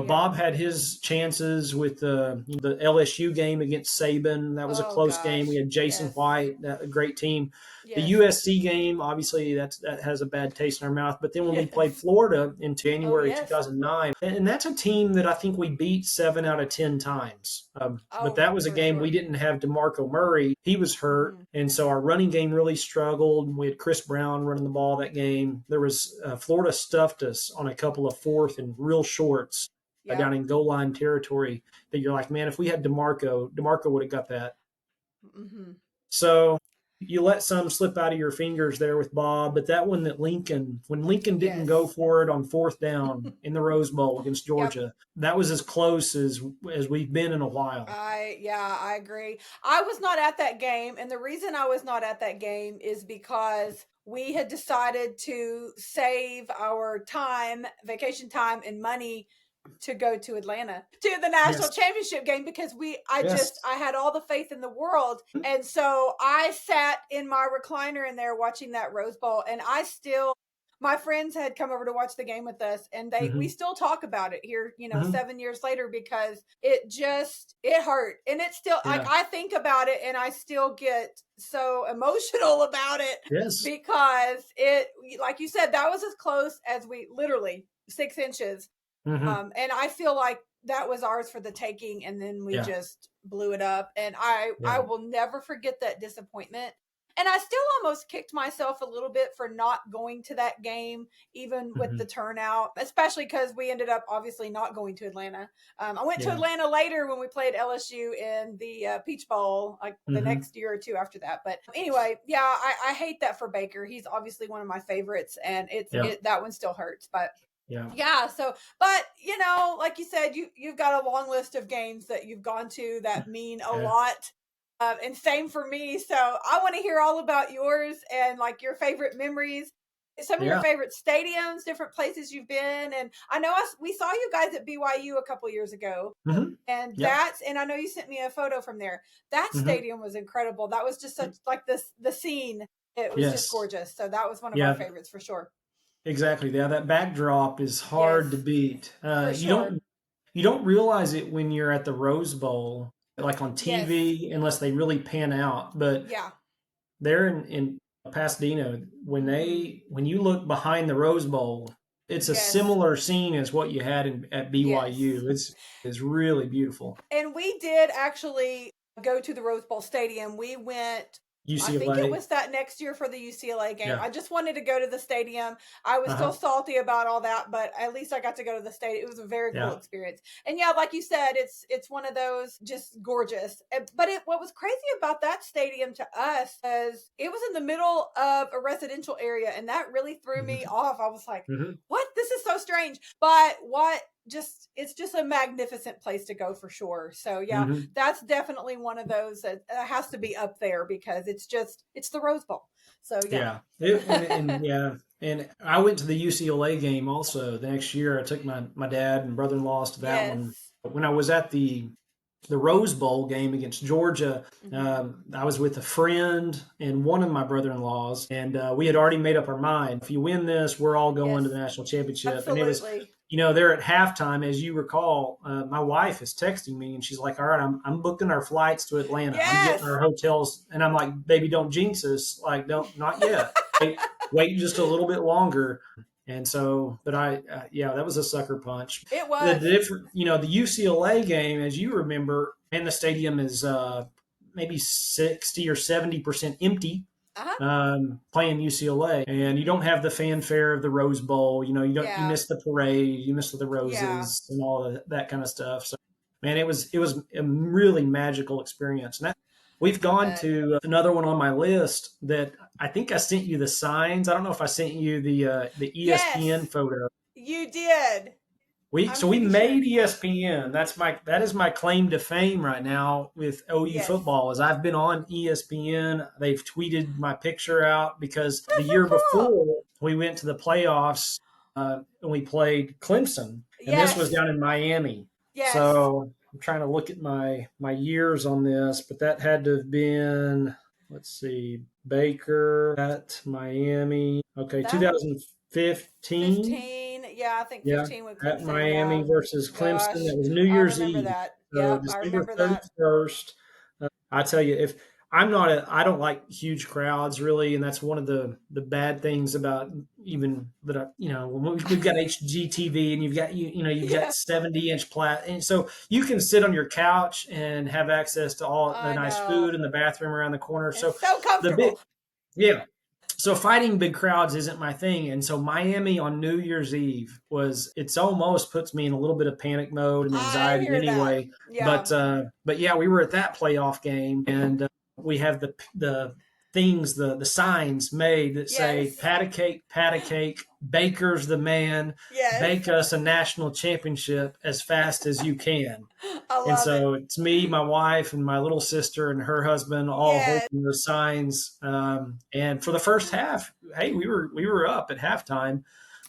Bob had his chances with the LSU game against Saban. That was a close game. We had Jason White, a great team. Yes. The USC game, obviously, that has a bad taste in our mouth. But then when we played Florida in January 2009, and that's a team that I think we beat 7 out of 10 times. But that was a game we didn't have DeMarco Murray. He was hurt, and so our running game really struggled. We had Chris Brown running the ball that game. There was Florida stuffed us on a couple of 4th and real shorts. Down in goal line territory that you're like, man, if we had DeMarco would have got that. So you let some slip out of your fingers there with Bob, but that one that Lincoln didn't go for it on 4th down in the Rose Bowl against Georgia, that was as close as we've been in a while. I agree. I was not at that game, and the reason I was not at that game is because we had decided to save our vacation time and money to go to Atlanta to the national championship game because I had all the faith in the world. And so I sat in my recliner in there watching that Rose Bowl, and my friends had come over to watch the game with us, and we still talk about it here, 7 years later, because it hurt. And it's still like, I think about it and I still get so emotional about it because it, like you said, that was as close as we literally 6 inches. And I feel like that was ours for the taking, and then we just blew it up. And I will never forget that disappointment. And I still almost kicked myself a little bit for not going to that game, even with the turnout, especially because we ended up obviously not going to Atlanta. I went to Atlanta later when we played LSU in the Peach Bowl, like the next year or two after that. But anyway, I hate that for Baker. He's obviously one of my favorites, and that one still hurts. But so, but like you said, you've got a long list of games that you've gone to that mean a lot, and same for me. So I want to hear all about yours and like your favorite memories, some of your favorite stadiums, different places you've been. And I know we saw you guys at BYU a couple years ago, and and I know you sent me a photo from there. That stadium was incredible. That was just such like the scene. It was just gorgeous. So that was one of our favorites for sure. Exactly. Yeah, that backdrop is hard to beat. You don't realize it when you're at the Rose Bowl, like on TV, unless they really pan out. But there in Pasadena, when you look behind the Rose Bowl, it's a similar scene as what you had at BYU. It's really beautiful. And we did actually go to the Rose Bowl stadium. We went UCLA. I think it was that next year for the UCLA game. Yeah. I just wanted to go to the stadium. I was still salty about all that, but at least I got to go to the stadium. It was a very cool experience. And yeah, like you said, it's one of those just gorgeous. But what was crazy about that stadium to us is it was in the middle of a residential area, and that really threw me off. I was like, what? This is so strange. But it's just a magnificent place to go for sure. So yeah, that's definitely one of those that has to be up there because it's the Rose Bowl. So yeah. And I went to the UCLA game also the next year. I took my dad and brother-in-laws to that one. When I was at the Rose Bowl game against Georgia, I was with a friend and one of my brother-in-laws, and we had already made up our mind. If you win this, we're all going to the national championship. Absolutely. And it was, they're at halftime, as you recall. My wife is texting me, and she's like, "All right, I'm booking our flights to Atlanta. I'm getting our hotels." And I'm like, "Baby, don't jinx us. Like, not yet. Wait just a little bit longer." And so, but that was a sucker punch. It was. The UCLA game, as you remember, and the stadium is maybe 60 or 70% empty. Playing UCLA, and you don't have the fanfare of the Rose Bowl. You miss the parade, you miss the roses and all that kind of stuff. So, man, it was a really magical experience. And we've gone to another one on my list that I think I sent you the signs. I don't know if I sent you the ESPN photo. You did. We made ESPN. That is my claim to fame right now with OU football. Is I've been on ESPN. They've tweeted my picture out because the year before we went to the playoffs and we played Clemson, and this was down in Miami. Yes. So I'm trying to look at my years on this, but that had to have been, let's see, Baker at Miami. Okay, 2015. Yeah, I think 15 with Clemson. At Miami versus Clemson. That was New Year's Eve. That. December 31st. I tell you, if I don't like huge crowds really, and that's one of the bad things about even that. When we've got HGTV and you've got 70-inch plat, and so you can sit on your couch and have access to all the nice food and the bathroom around the corner. So comfortable. So fighting big crowds isn't my thing. And so Miami on New Year's Eve it's almost puts me in a little bit of panic mode and anxiety anyway. Yeah. But yeah, we were at that playoff game, and we have the things, the signs made that say pat a cake, Baker's the man, bake us a national championship as fast as you can. It's me, my wife, and my little sister and her husband all holding the signs. And for the first half, hey, we were up at halftime.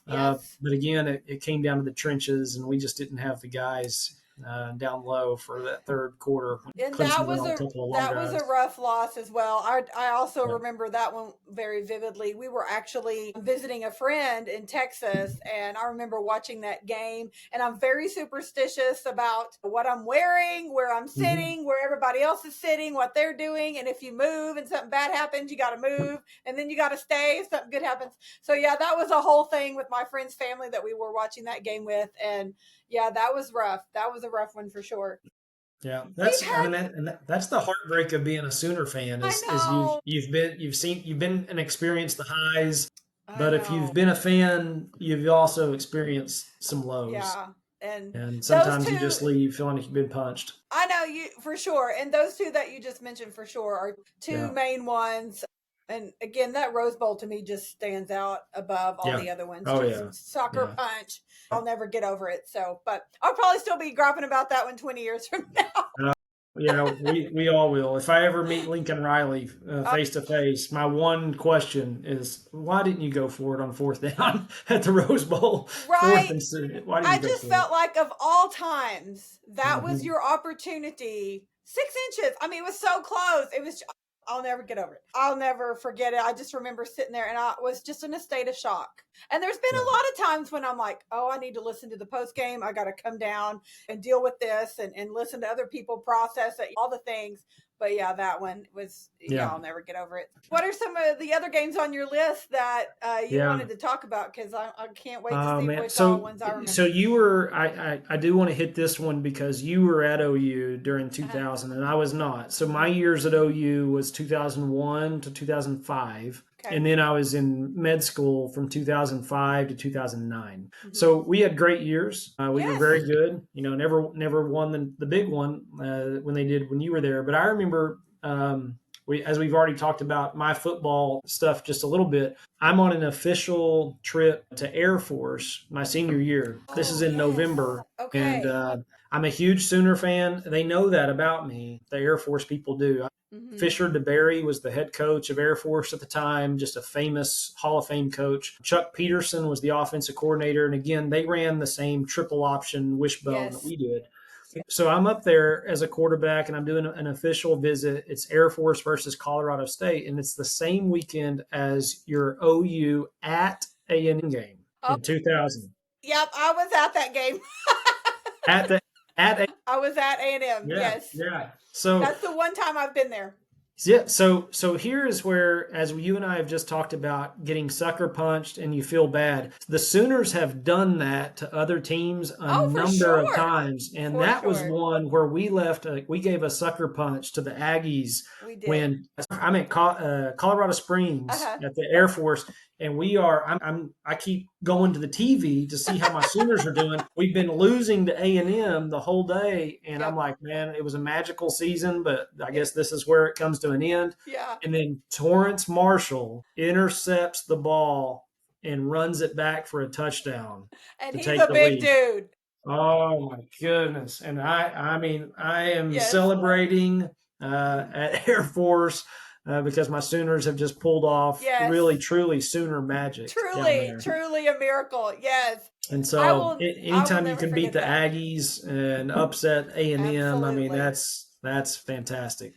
But again, it came down to the trenches, and we just didn't have the guys down low for that third quarter. And that was a rough loss as well. I also remember that one very vividly. We were actually visiting a friend in Texas, and I remember watching that game, and I'm very superstitious about what I'm wearing, where I'm sitting, where everybody else is sitting, what they're doing, and if you move and something bad happens, you got to move, and then you got to stay if something good happens. So yeah, that was a whole thing with my friend's family that we were watching that game with, and yeah, that was rough. That was a rough one for sure. Yeah, that's the heartbreak of being a Sooner fan. Is you've been and experienced the highs, but if you've been a fan, you've also experienced some lows. Yeah, and sometimes you just leave feeling like you've been punched. I know you for sure, and those two that you just mentioned for sure are two main ones. And again, that Rose Bowl to me just stands out above all the other ones. Sucker punch. I'll never get over it. So, but I'll probably still be griping about that one 20 years from now. We all will. If I ever meet Lincoln Riley face to face, my one question is, why didn't you go for it on fourth down at the Rose Bowl? Right. I just felt like of all times, that was your opportunity. 6 inches. I mean, it was so close. I'll never get over it. I'll never forget it. I just remember sitting there and I was just in a state of shock. And there's been a lot of times when I'm like, oh, I need to listen to the post game. I got to come down and deal with this and listen to other people process it, all the things. But yeah, that one was, I'll never get over it. What are some of the other games on your list that you wanted to talk about? Because I can't wait to see which all ones I remember. So you were, I do want to hit this one because you were at OU during 2000 and I was not. So my years at OU was 2001 to 2005. Okay. And then I was in med school from 2005 to 2009. Mm-hmm. So we had great years. We were very good. Never won the big one when you were there. But I remember as we've already talked about my football stuff just a little bit, I'm on an official trip to Air Force my senior year. This is in November. Okay. And I'm a huge Sooner fan. They know that about me. The Air Force people do. Mm-hmm. Fisher DeBerry was the head coach of Air Force at the time, just a famous Hall of Fame coach. Chuck Peterson was the offensive coordinator. And again, they ran the same triple option wishbone that we did. So I'm up there as a quarterback and I'm doing an official visit. It's Air Force versus Colorado State. And it's the same weekend as your OU at A&M game in 2000. Yep, I was at that game. I was at A&M. Yes. Yeah. So that's the one time I've been there. Yeah. So here is where, as you and I have just talked about, getting sucker punched and you feel bad. The Sooners have done that to other teams a number of times, and that was one where we gave a sucker punch to the Aggies when I'm at Colorado Springs at the Air Force, and I keep going to the TV to see how my Sooners are doing. We've been losing to A&M the whole day, and I'm like, man, it was a magical season, but I guess this is where it comes to an end. Yeah. And then Torrance Marshall intercepts the ball and runs it back for a touchdown. And he's a big dude. Oh my goodness. And I am celebrating at Air Force because my Sooners have just pulled off really, truly Sooner magic. Truly a miracle. Yes. And so anytime you can beat the Aggies and upset A&M, I mean, that's fantastic.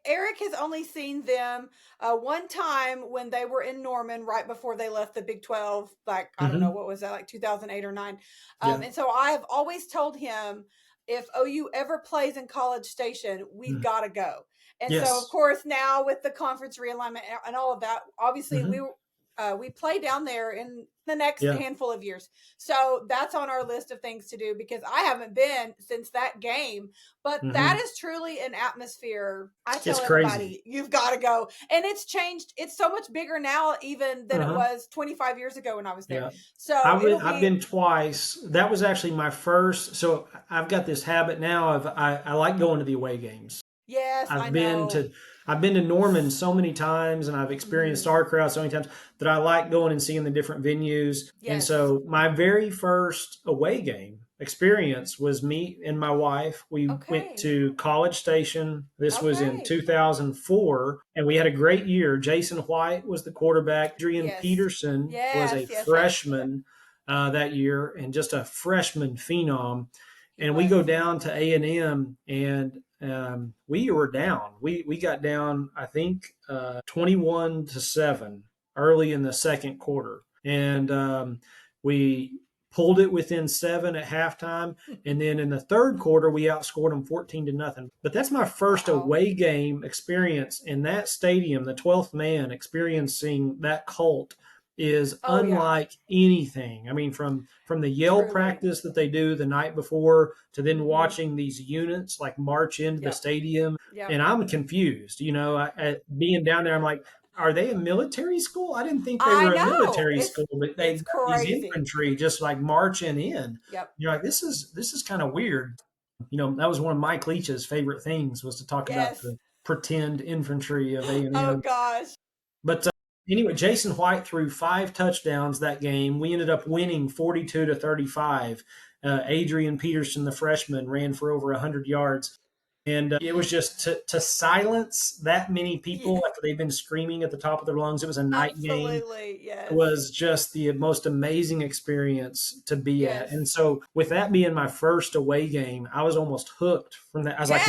Eric has only seen them one time when they were in Norman right before they left the Big 12. Like, I don't know, what was that, like 2008 or 9? And so I have always told him, if OU ever plays in College Station, we've got to go. And so, of course, now with the conference realignment and all of that, obviously we play down there in the next handful of years. So that's on our list of things to do because I haven't been since that game. But that is truly an atmosphere. I tell everybody, you've got to go. And it's changed. It's so much bigger now even than it was 25 years ago when I was there. So I've been twice. That was actually my first. So I've got this habit now of I like going to the away games. Yes, I've been to Norman so many times and I've experienced our crowd so many times that I like going and seeing the different venues. Yes. And so my very first away game experience was me and my wife. We went to College Station. This was in 2004 and we had a great year. Jason White was the quarterback. Adrian Peterson was a freshman that year and just a freshman phenom. And we go down to A&M and we were down. We got down, I think, 21-7 early in the second quarter. And we pulled it within 7 at halftime. And then in the third quarter, we outscored them 14-0. But that's my first away game experience in that stadium, the 12th man, experiencing that cult is unlike anything. I mean, from the yell practice that they do the night before to then watching these units like march into the stadium. And I'm confused, being down there, I'm like, are they a military school? I didn't think they were a military school, but these infantry just like marching in. Yep. You're like, this is kind of weird. That was one of Mike Leach's favorite things was to talk about the pretend infantry of A&M. Oh gosh. But anyway, Jason White threw 5 touchdowns that game. We ended up winning 42-35. Adrian Peterson, the freshman, ran for over 100 yards. And it was just to silence that many people after they've been screaming at the top of their lungs. It was a night game. Yes. It was just the most amazing experience to be at. And so with that being my first away game, I was almost hooked from that. I was like,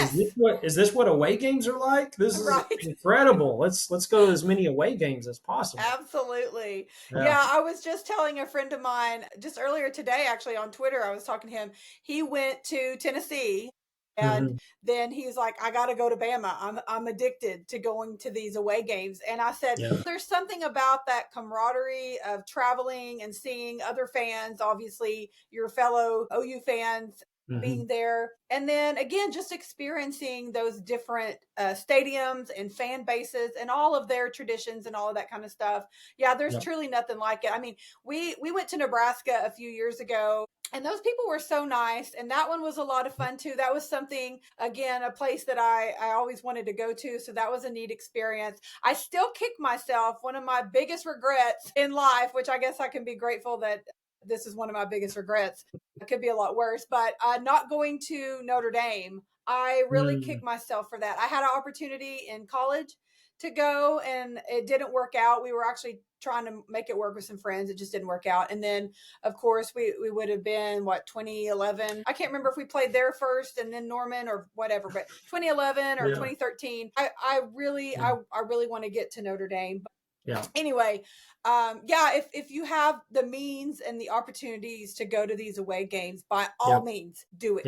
is this what away games are like? This is incredible. Let's go to as many away games as possible. Absolutely. Yeah, I was just telling a friend of mine just earlier today, actually on Twitter, I was talking to him. He went to Tennessee And then he's like, I got to go to Bama. I'm addicted to going to these away games. And I said, there's something about that camaraderie of traveling and seeing other fans, obviously your fellow OU fans being there. And then again, just experiencing those different stadiums and fan bases and all of their traditions and all of that kind of stuff. Yeah, there's truly nothing like it. I mean, we went to Nebraska a few years ago, and those people were so nice. And that one was a lot of fun too. That was something, again, a place that I always wanted to go to. So that was a neat experience. I still kick myself. One of my biggest regrets in life, which I guess I can be grateful that this is one of my biggest regrets. It could be a lot worse, but not going to Notre Dame. I really kicked myself for that. I had an opportunity in college to go, and it didn't work out. We were actually trying to make it work with some friends. It just didn't work out. And then, of course, we would have been, 2011. I can't remember if we played there first and then Norman or whatever, but 2011 or 2013. I really want to get to Notre Dame. But anyway, if you have the means and the opportunities to go to these away games, by all means, do it.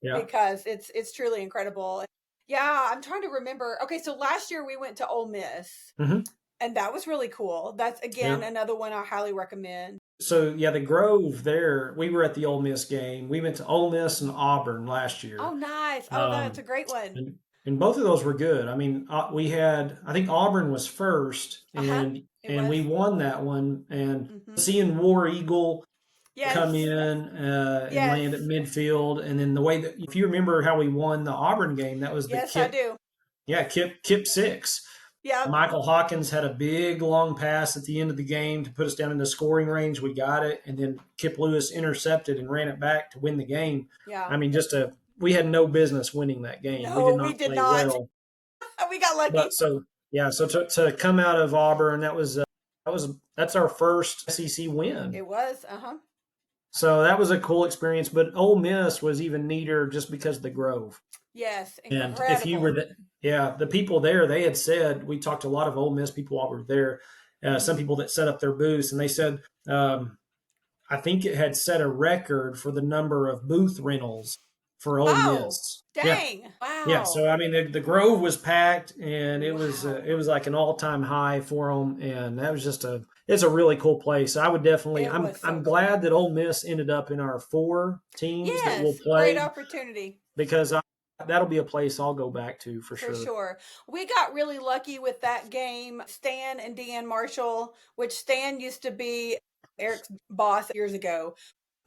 Because it's truly incredible. Yeah, I'm trying to remember. Okay, so last year we went to Ole Miss, and that was really cool. That's, again, another one I highly recommend. So, the Grove there, we were at the Ole Miss game. We went to Ole Miss and Auburn last year. Oh, nice. Oh, that's a great one. And both of those were good. I mean, we had, I think Auburn was first, and we won that one. And seeing War Eagle come in and land at midfield, and then the way that, if you remember how we won the Auburn game, that was the Kip, I do. Yeah, Kip 6. Yeah. Michael Hawkins had a big long pass at the end of the game to put us down in the scoring range. We got it, and then Kip Lewis intercepted and ran it back to win the game. Yeah. I mean, we had no business winning that game. No, we did not play well. We got lucky. But so to come out of Auburn, that's our first SEC win. It was, So that was a cool experience. But Ole Miss was even neater just because of the Grove. Yes, incredible. And if you were the people there, they had said, we talked to a lot of Ole Miss people while we were there. Some people that set up their booths, and they said, I think it had set a record for the number of booth rentals for Ole Miss. Dang! Wow! Yeah, so I mean, the Grove was packed, and it was like an all-time high for them, and that was it's a really cool place. I would definitely. I'm glad that Ole Miss ended up in our 4 teams that will play. Great opportunity. Because that'll be a place I'll go back to for sure. For sure. We got really lucky with that game. Stan and Deanne Marshall, which Stan used to be Eric's boss years ago.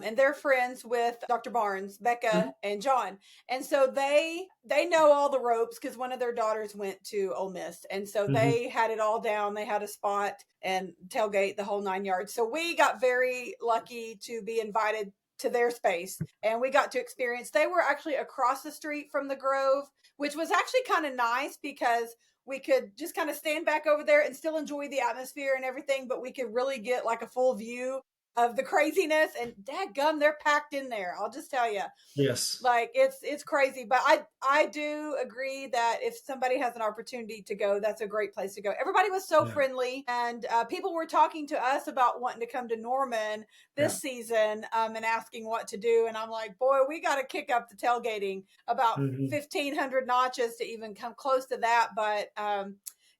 And they're friends with Dr. Barnes, Becca, and John. And so they know all the ropes because one of their daughters went to Ole Miss. And so they had it all down. They had a spot and tailgate, the whole 9 yards. So we got very lucky to be invited to their space, and we got to experience. They were actually across the street from the Grove, which was actually kind of nice because we could just kind of stand back over there and still enjoy the atmosphere and everything, but we could really get like a full view of the craziness. And dadgum, they're packed in there. I'll just tell you. Yes. Like it's crazy. But I do agree that if somebody has an opportunity to go, that's a great place to go. Everybody was so friendly, and people were talking to us about wanting to come to Norman this season and asking what to do. And I'm like, boy, we got to kick up the tailgating about 1,500 notches to even come close to that. But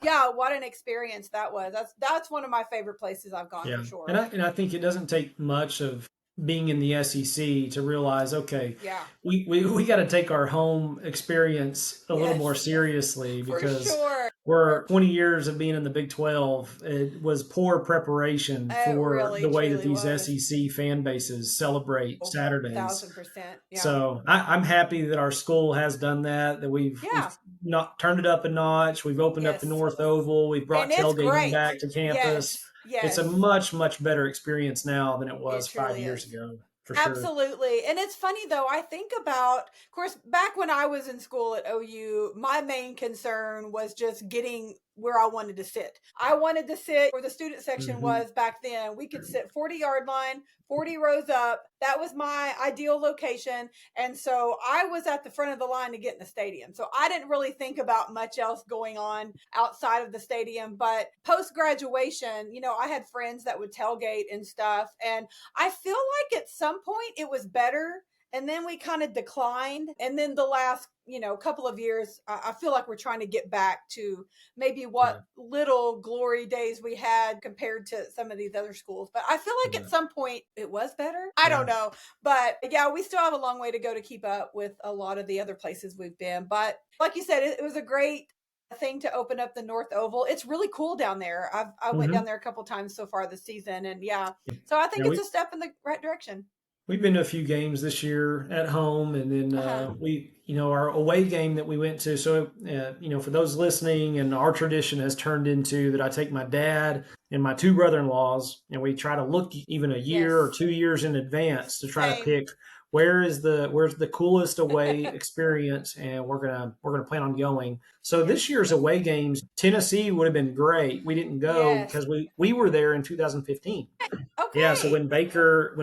yeah, what an experience that was. That's one of my favorite places I've gone for sure. And I think it doesn't take much of being in the SEC to realize, okay, we got to take our home experience a little more seriously, because we're 20 years of being in the Big 12. It was poor preparation for the way that these SEC fan bases celebrate Saturdays. 1,000%. Yeah. So I'm happy that our school has done that we've not turned it up a notch. We've opened up the North Oval. We've brought tailgating back to campus. Yes. It's a much, much better experience now than it was 5 years ago. For sure. Absolutely. And it's funny though, I think about, of course, back when I was in school at OU, my main concern was just getting where I wanted to sit. I wanted to sit where the student section was back then. We could sit 40-yard line, 40 rows up. That was my ideal location. And so I was at the front of the line to get in the stadium. So I didn't really think about much else going on outside of the stadium. But post-graduation, I had friends that would tailgate and stuff. And I feel like at some point it was better and then we kind of declined. And then the last, couple of years, I feel like we're trying to get back to maybe what little glory days we had compared to some of these other schools. But I feel like at some point it was better. I don't know. But yeah, we still have a long way to go to keep up with a lot of the other places we've been. But like you said, it was a great thing to open up the North Oval. It's really cool down there. I went down there a couple times so far this season, and so I think it's a step in the right direction. We've been to a few games this year at home, and then our away game that we went to. So, for those listening, and our tradition has turned into that I take my dad and my two brother-in-laws, and we try to look even a year or 2 years in advance to try to pick where's the coolest away experience, and we're gonna plan on going. So this year's away games, Tennessee would have been great. We didn't go because we were there in 2015. Okay. Yeah, so when Baker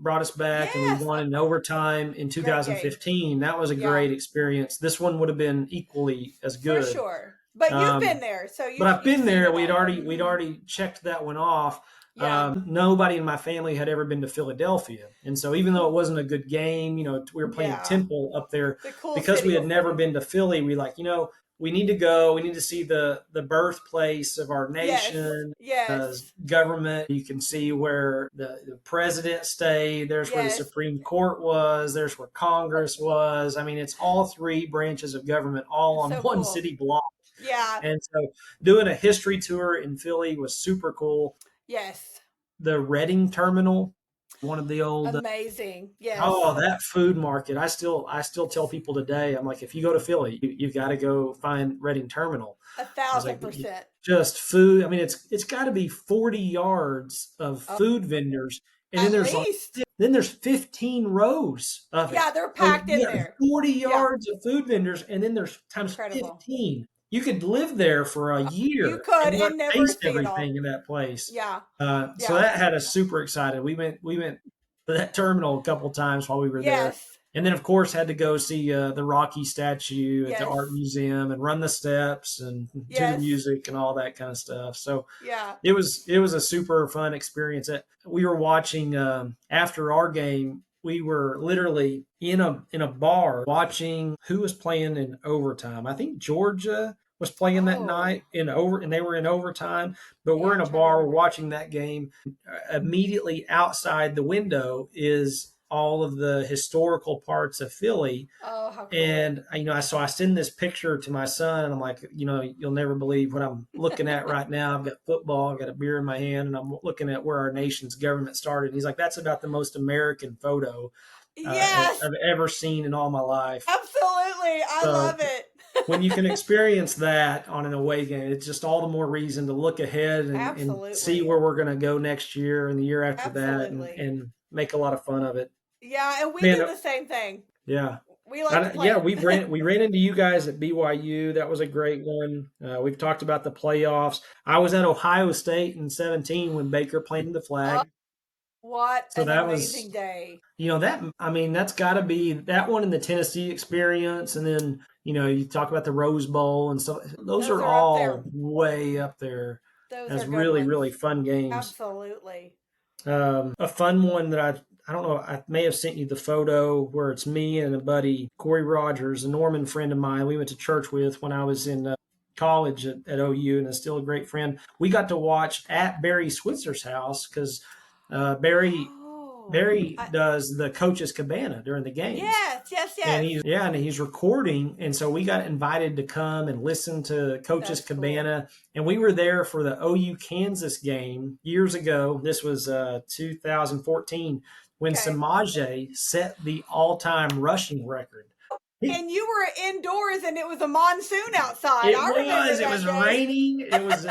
brought us back, and we won in overtime in 2015, that was a great experience. This one would have been equally as good. For sure. But you've been there, so but I've been there. We'd already checked that one off. Nobody in my family had ever been to Philadelphia, and so even though it wasn't a good game, we were playing Temple up there because we had never been to Philly. We we need to go. We need to see the birthplace of our nation, government. You can see where the president stayed. There's where the Supreme Court was. There's where Congress was. I mean, it's all three branches of government all on one city block. Yeah. And so doing a history tour in Philly was super cool. Yes. The Reading Terminal, one of the old amazing. Yes. Oh, that food market. I still tell people today, I'm like, if you go to Philly, you've got to go find Reading Terminal. 1,000%. Just food. I mean, it's got to be 40 yards of food vendors. And then there's 15 rows of it. Yeah, they're packed in there. 40 yards of food vendors, and then there's times 15. You could live there for a year. You could and never taste see everything in that place. Yeah. So that had us super excited. We went to that terminal a couple times while we were there. And then, of course, had to go see the Rocky statue at the art museum and run the steps and to the music and all that kind of stuff. So it was a super fun experience. We were watching after our game. We were literally in a bar watching who was playing in overtime. I think Georgia was playing that night and they were in overtime. But we're in a bar watching that game. Immediately outside the window is all of the historical parts of Philly. Oh, how cool. And I send this picture to my son, and I'm like, you'll never believe what I'm looking at right now. I've got football, I've got a beer in my hand, and I'm looking at where our nation's government started. And he's like, that's about the most American photo I've ever seen in all my life. Absolutely. I love it. When you can experience that on an away game, it's just all the more reason to look ahead and see where we're going to go next year and the year after that and make a lot of fun of it. Yeah, and we did the same thing. Yeah. We like to play. Yeah, we ran into you guys at BYU. That was a great one. We've talked about the playoffs. I was at Ohio State in 2017 when Baker planted the flag. What an amazing day. That's got to be that one in the Tennessee experience. And then, you talk about the Rose Bowl and stuff. Those are all way up there. Those are really, really fun games. Absolutely. A fun one that I don't know, I may have sent you the photo where it's me and a buddy, Corey Rogers, a Norman friend of mine we went to church with when I was in college at OU, and is still a great friend. We got to watch at Barry Switzer's house because Barry does the coach's cabana during the games. Yes. And he's recording, and so we got invited to come and listen to coach's cabana. Cool. And we were there for the OU Kansas game years ago. This was 2014 when Samaje set the all-time rushing record. And you were indoors, and it was a monsoon outside. It was raining. It was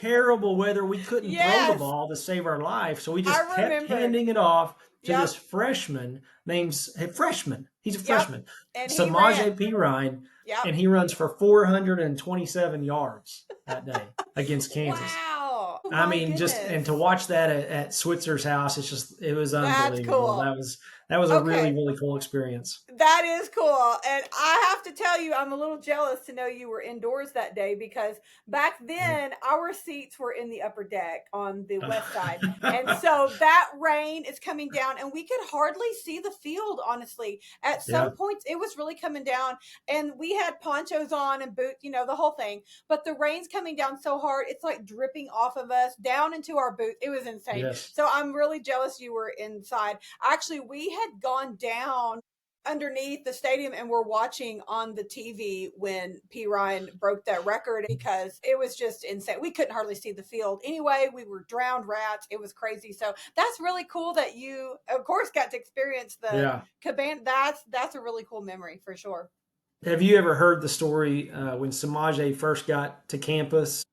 terrible weather. We couldn't throw the ball to save our life, so we just kept handing it off to this freshman named Freshman. He's a freshman, Samaje Perine, and he runs for 427 yards that day against Kansas. Wow! And to watch that at Switzer's house, it was unbelievable. That's cool. That was a really, Okay. really cool experience. That is cool. And I have to tell you, I'm a little jealous to know you were indoors that day because back then our seats were in the upper deck on the west side. And so that rain is coming down and we could hardly see the field, honestly. At Yeah. some points, it was really coming down and we had ponchos on and boots, the whole thing. But the rain's coming down so hard, it's like dripping off of us down into our boots. It was insane. Yes. So I'm really jealous you were inside. Actually, we had gone down underneath the stadium and we're watching on the TV when P. Ryan broke that record because it was just insane. We couldn't hardly see the field. Anyway, we were drowned rats. It was crazy. So that's really cool that you, of course, got to experience the cabana. That's a really cool memory for sure. Have you ever heard the story when Samaje first got to campus?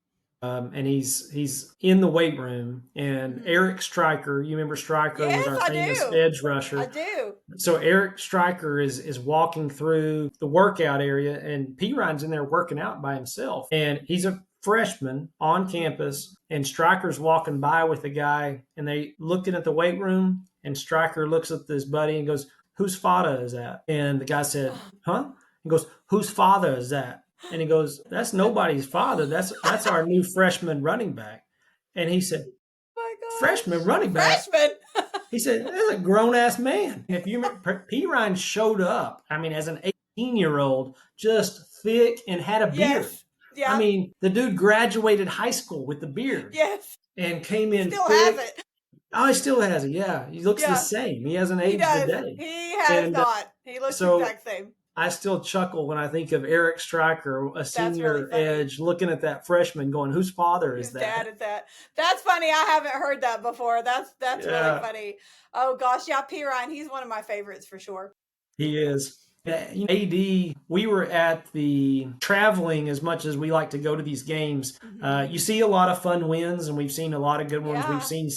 And he's in the weight room, and Eric Stryker, you remember Stryker was our famous edge rusher. I do. So Eric Stryker is walking through the workout area, and P. Ryan's in there working out by himself. And he's a freshman on campus, and Stryker's walking by with a guy, and they looking at the weight room, and Stryker looks at his buddy and goes, "Whose father is that?" And the guy said, "Huh?" He goes, "Whose father is that?" And he goes, "That's nobody's father. That's our new freshman running back." And he said, "Freshman running back?" Freshman. He said, "That's a grown-ass man." If you remember, P. Ryan showed up, as an 18-year-old, just thick and had a beard. Yes. Yeah. The dude graduated high school with the beard. Yes. And came in still thick. Has it. Oh, he still has it, yeah. He looks the same. He hasn't aged a day. He has not. He looks the exact same. I still chuckle when I think of Eric Stryker, a senior edge, looking at that freshman going, "Whose father is that?" Dad is that? That's funny. I haven't heard that before. That's really funny. Oh gosh, yeah, P. Ryan, he's one of my favorites for sure. He is. AD, we were at the traveling as much as we like to go to these games. You see a lot of fun wins, and we've seen a lot of good ones. We've seen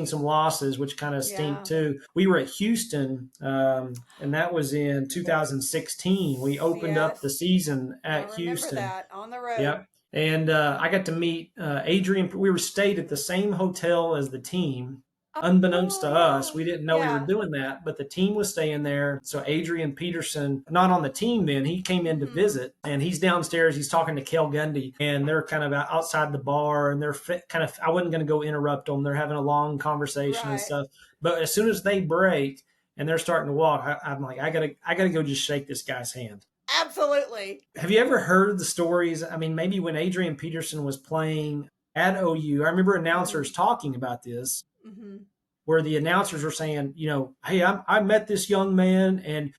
some losses, which kind of stink too. We were at Houston, and that was in 2016. We opened up the season at Houston. That on the road. Yep. And I got to meet Adrian. We were stayed at the same hotel as the team. Unbeknownst to us, we didn't know we were doing that, but the team was staying there. So Adrian Peterson, not on the team then, he came in to visit, and he's downstairs. He's talking to Kel Gundy, and they're kind of outside the bar, and they're kind of, I wasn't going to go interrupt them. They're having a long conversation and stuff. But as soon as they break and they're starting to walk, I'm like, I gotta go just shake this guy's hand. Absolutely. Have you ever heard the stories? Maybe when Adrian Peterson was playing at OU, I remember announcers talking about this. Where the announcers were saying, "Hey, I met this young man, and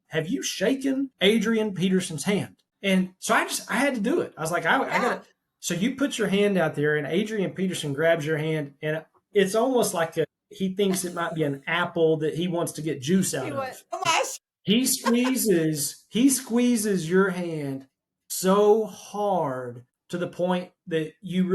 have you shaken Adrian Peterson's hand?" And so I had to do it. I was like, I got it. So you put your hand out there, and Adrian Peterson grabs your hand, and it's almost like he thinks it might be an apple that he wants to get juice out of. Oh my! He squeezes your hand so hard to the point that you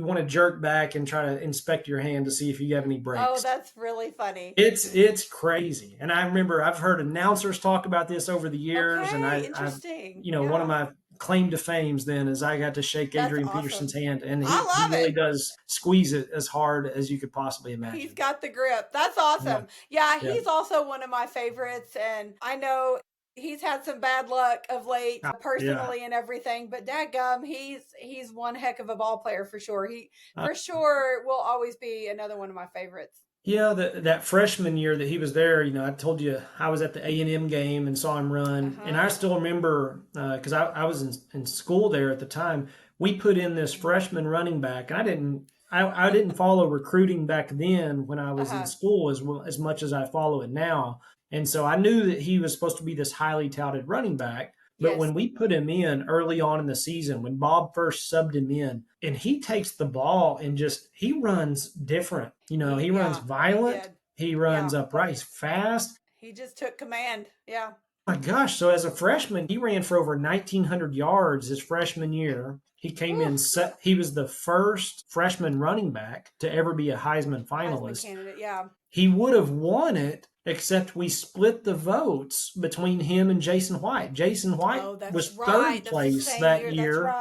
want to jerk back and try to inspect your hand to see if you have any breaks. Oh, that's really funny. It's crazy. And I remember I've heard announcers talk about this over the years. Okay, And interesting. One of my claim to fame then is I got to shake Adrian Peterson's hand, and he really does squeeze it as hard as you could possibly imagine. He's got the grip. That's awesome. Yeah, he's also one of my favorites, and I know he's had some bad luck of late personally and everything, but dadgum, he's one heck of a ball player for sure. He for sure will always be another one of my favorites. Yeah, that freshman year that he was there, I told you I was at the A&M game and saw him run. And I still remember, because I was in school there at the time, we put in this freshman running back. And I didn't follow recruiting back then when I was in school as much as I follow it now. And so I knew that he was supposed to be this highly touted running back. But when we put him in early on in the season, when Bob first subbed him in, and he takes the ball and he runs different. He runs violent. He runs upright. He's fast. He just took command. Yeah. Oh my gosh. So as a freshman, he ran for over 1,900 yards his freshman year. He came in, he was the first freshman running back to ever be a Heisman finalist. Heisman candidate, yeah. He would have won it, except we split the votes between him and Jason White. Jason White was third place that year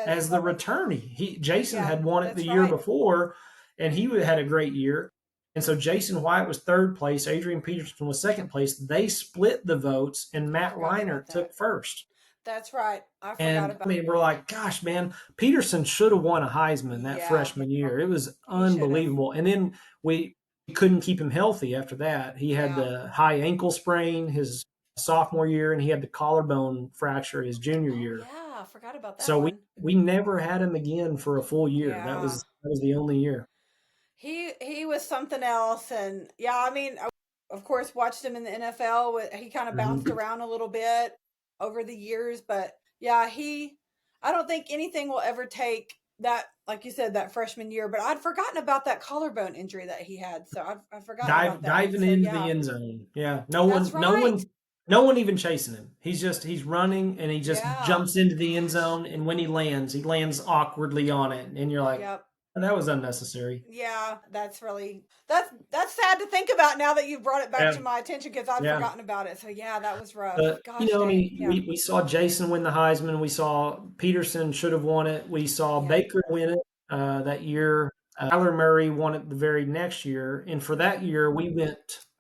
as the returnee. Jason had won it the year before, and he had a great year. And so Jason White was third place, Adrian Peterson was second place. They split the votes, and Matt Leinart took first. That's right. I forgot and about. I mean, we're like, gosh, man, Peterson should have won a Heisman that freshman year. It was unbelievable. And then we couldn't keep him healthy after that. He had the high ankle sprain his sophomore year, and he had the collarbone fracture his junior year. Yeah, I forgot about that So one. we never had him again for a full year. That was the only year. He was something else, and I mean, of course, watched him in the NFL. He kind of bounced around a little bit over the years, but I don't think anything will ever take that, like you said, that freshman year. But I'd forgotten about that collarbone injury that he had, so I'd forgotten about that. Diving into the end zone. Yeah, no one even chasing him. He's running, and he just jumps into the end zone, and when he lands awkwardly on it, and you're like, that was unnecessary. Yeah, that's sad to think about now that you've brought it back to my attention, because I'd forgotten about it. So that was rough. Gosh, we saw Jason win the Heisman. We saw Peterson should have won it. We saw Baker win it that year. Kyler Murray won it the very next year. And for that year,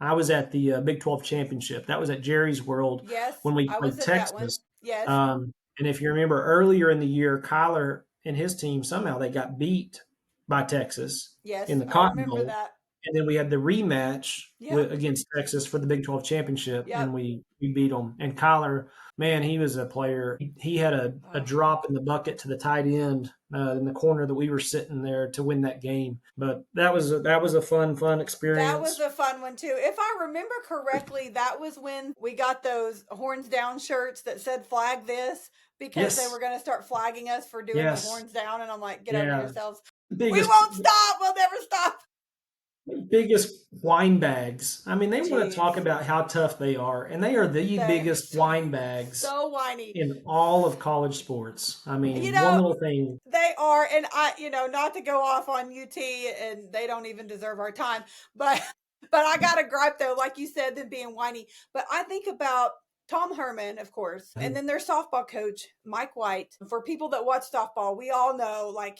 I was at the Big 12 championship. That was at Jerry's World when we played Texas. Yes. And if you remember earlier in the year, Kyler and his team, somehow they got beat by Texas in the Cotton Bowl. That. And then we had the rematch against Texas for the Big 12 championship, and we beat them. And Kyler, man, he was a player. He had a drop in the bucket to the tight end in the corner that we were sitting there to win that game. But that was a fun experience. That was a fun one too. If I remember correctly, that was when we got those horns down shirts that said "Flag this," because they were going to start flagging us for doing the horns down, and I'm like, get over yourselves. We won't stop. We'll never stop. Biggest wine bags. I mean, they want to talk about how tough they are, and they are the biggest wine bags. So whiny in all of college sports. I mean, one little thing. They are, and not to go off on UT, and they don't even deserve our time, but I got a gripe though, like you said, them being whiny. But I think about Tom Herman, of course, and then their softball coach, Mike White. For people that watch softball, we all know, like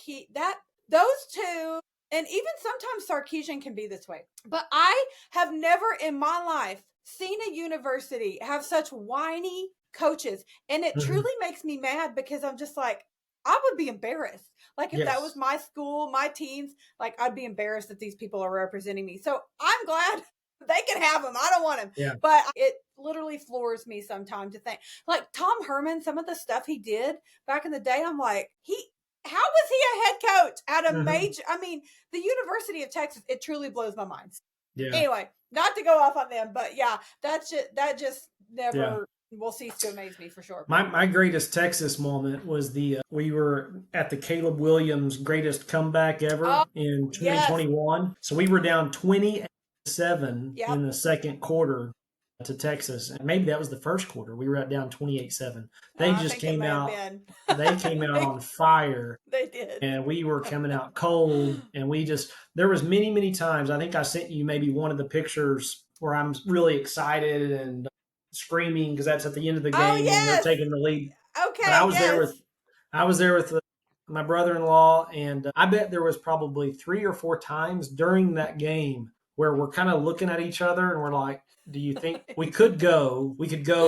those two. And even sometimes Sarkisian can be this way. But I have never in my life seen a university have such whiny coaches. And it truly makes me mad, because I'm just like, I would be embarrassed. Like if that was my school, my teams, like I'd be embarrassed that these people are representing me. So I'm glad they can have them. I don't want them. Yeah. But it literally floors me sometimes to think, like Tom Herman, some of the stuff he did back in the day, I'm like, how was he a head coach at a major? I mean, the University of Texas, it truly blows my mind. Yeah. Anyway, not to go off on them, but that just never will cease to amaze me for sure. My greatest Texas moment was we were at the Caleb Williams greatest comeback ever in 2021. Yes. So we were down 27 in the second quarter to Texas, and maybe that was the first quarter. We were down 28-7. They just came out. They came out on fire. They did, and we were coming out cold. And there was many times. I think I sent you maybe one of the pictures where I'm really excited and screaming because that's at the end of the game and they're taking the lead. Okay, but I was there with my brother-in-law, and I bet there was probably 3 or 4 times during that game where we're kind of looking at each other and we're like, do you think we could go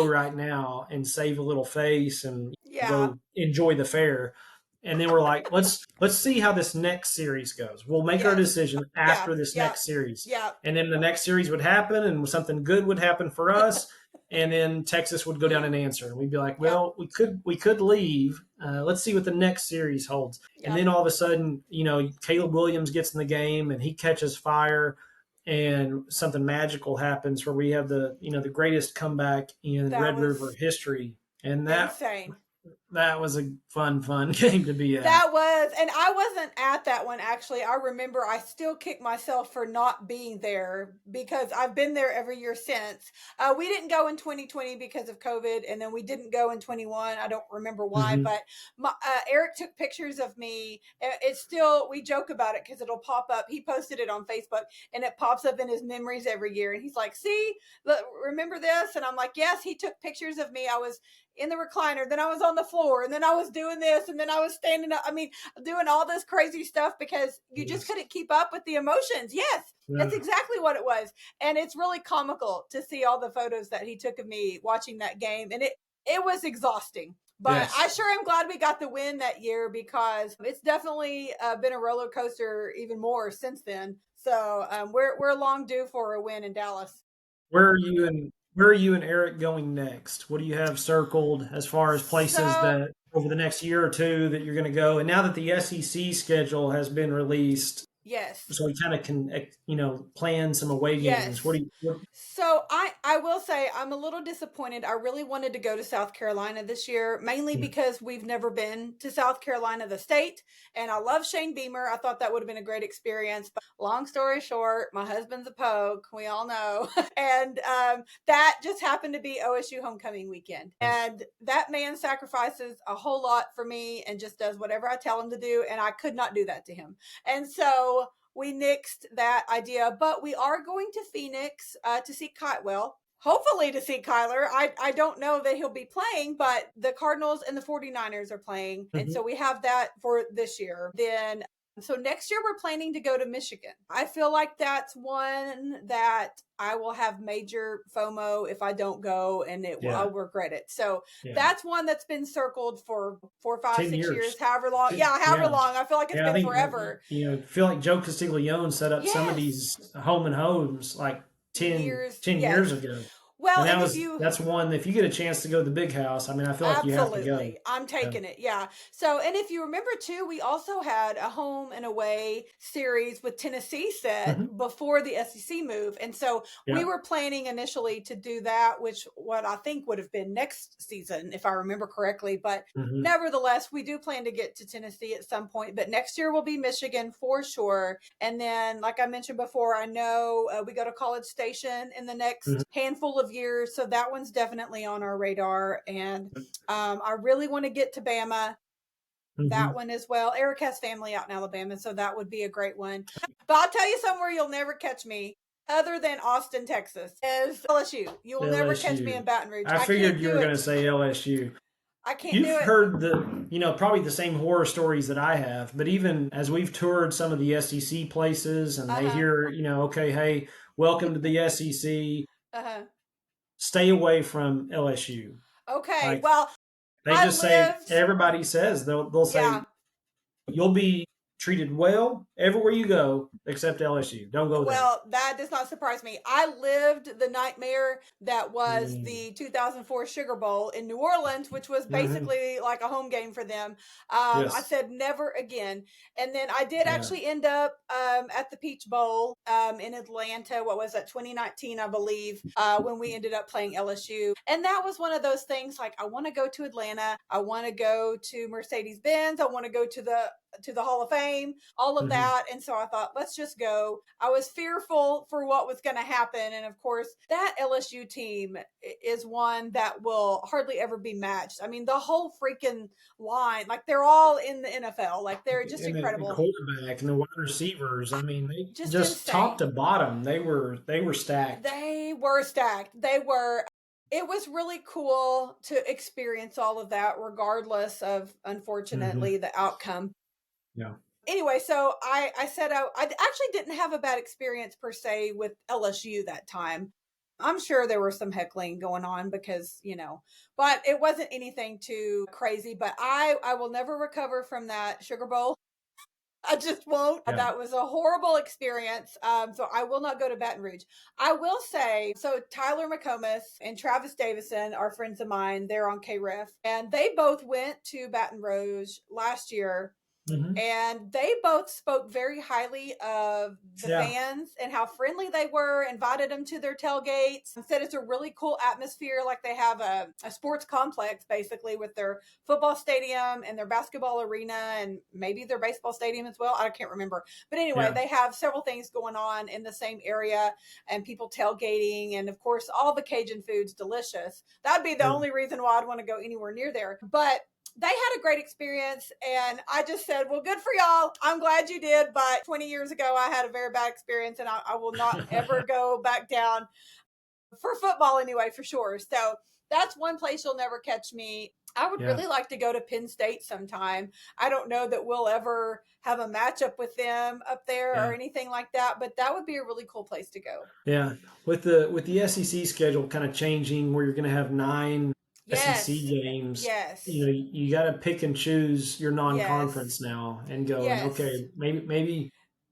right now and save a little face and go enjoy the fair? And then we're like, let's see how this next series goes. We'll make our decision after this next series. Yeah. And then the next series would happen and something good would happen for us. And then Texas would go down and answer. And we'd be like, well, we could leave. Let's see what the next series holds. Yeah. And then all of a sudden, Caleb Williams gets in the game and he catches fire. And something magical happens where we have the greatest comeback in Red River history. And that was a fun game to be at. That was, and I wasn't at that one, actually. I remember I still kick myself for not being there because I've been there every year since. We didn't go in 2020 because of COVID, and then we didn't go in 21. I don't remember why, but Eric took pictures of me. It's still, we joke about it because it'll pop up. He posted it on Facebook, and it pops up in his memories every year. And he's like, see, look, remember this? And I'm like, yes, he took pictures of me. I was in the recliner. Then I was on the floor. floor, and then I was doing this, and then I was standing up. I mean, doing all this crazy stuff because you just couldn't keep up with the emotions. Yes, that's exactly what it was. And it's really comical to see all the photos that he took of me watching that game. And it was exhausting. But I sure am glad we got the win that year, because it's definitely been a roller coaster even more since then. So we're long due for a win in Dallas. Where are you and Eric going next? What do you have circled as far as places that over the next year or two that you're going to go? And now that the SEC schedule has been released, yes, so we kind of can plan some away games. So I will say I'm a little disappointed. I really wanted to go to South Carolina this year, mainly because we've never been to South Carolina, the state, and I love Shane Beamer. I thought that would have been a great experience. But long story short, my husband's a poke, we all know, and that just happened to be OSU homecoming weekend, and that man sacrifices a whole lot for me and just does whatever I tell him to do, and I could not do that to him, and so we nixed that idea, but we are going to Phoenix to see Kitewell. Hopefully to see Kyler. I don't know that he'll be playing, but the Cardinals and the 49ers are playing. And so we have that for this year. Then so next year we're planning to go to Michigan. I feel like that's one that I will have major FOMO if I don't go, and I'll regret it. So that's one that's been circled for 4, 5, 6 years, however long. However long. I feel like it's been forever. I feel like Joe Castiglione set up some of these home and homes like 10 years ago. Well, and that's one, if you get a chance to go to the big house, I mean, I feel like you have to go. I'm taking it. Yeah. So, and if you remember too, we also had a home and away series with Tennessee set before the SEC move. And so we were planning initially to do that, which what I think would have been next season, if I remember correctly. But nevertheless, we do plan to get to Tennessee at some point, but next year will be Michigan for sure. And then, like I mentioned before, I know we go to College Station in the next handful of years, so that one's definitely on our radar. And I really want to get to Bama, that one as well. Eric has family out in Alabama, so that would be a great one. But I'll tell you somewhere you'll never catch me other than Austin, Texas, is LSU. You will never catch me in Baton Rouge. I figured you were going to say LSU. I can't You've do it. heard probably the same horror stories that I have, but even as we've toured some of the SEC places and they hear, okay, hey, welcome to the SEC. Stay away from LSU. Okay, well, they just say, everybody says, they'll say, you'll be treated well everywhere you go except LSU. Don't go there. Well, that does not surprise me. I lived the nightmare that was the 2004 Sugar Bowl in New Orleans, which was basically like a home game for them. I said never again. And then I did actually end up at the Peach Bowl in Atlanta. What was that, 2019, I believe, when we ended up playing LSU. And that was one of those things like, I want to go to Atlanta. I want to go to Mercedes-Benz. I want to go to the Hall of Fame, all of that. And so I thought, let's just go. I was fearful for what was going to happen. And of course, that LSU team is one that will hardly ever be matched. I mean, the whole freaking line, like they're all in the NFL. Like they're just incredible. The quarterback and the wide receivers. I mean, they just top to bottom. They were stacked. They were stacked. It was really cool to experience all of that, regardless of, unfortunately, the outcome. Yeah. Anyway, so I said I actually didn't have a bad experience per se with LSU that time. I'm sure there was some heckling going on because, but it wasn't anything too crazy. But I will never recover from that Sugar Bowl. I just won't. Yeah. That was a horrible experience. So I will not go to Baton Rouge. I will say, so Tyler McComas and Travis Davison are friends of mine. They're on KREF. And they both went to Baton Rouge last year. And they both spoke very highly of the fans and how friendly they were, invited them to their tailgates, and said it's a really cool atmosphere. Like they have a sports complex basically with their football stadium and their basketball arena and maybe their baseball stadium as well. I can't remember. But anyway, they have several things going on in the same area and people tailgating. And of course, all the Cajun food's delicious. That'd be the only reason why I'd want to go anywhere near there. But they had a great experience, and I just said, well, good for y'all. I'm glad you did, but 20 years ago, I had a very bad experience, and I will not ever go back down for football anyway, for sure. So that's one place you'll never catch me. I would really like to go to Penn State sometime. I don't know that we'll ever have a matchup with them up there or anything like that, but that would be a really cool place to go. Yeah, with the SEC schedule kind of changing, where you're going to have 9 SEC games. Yes. You got to pick and choose your non-conference now, and going, okay, maybe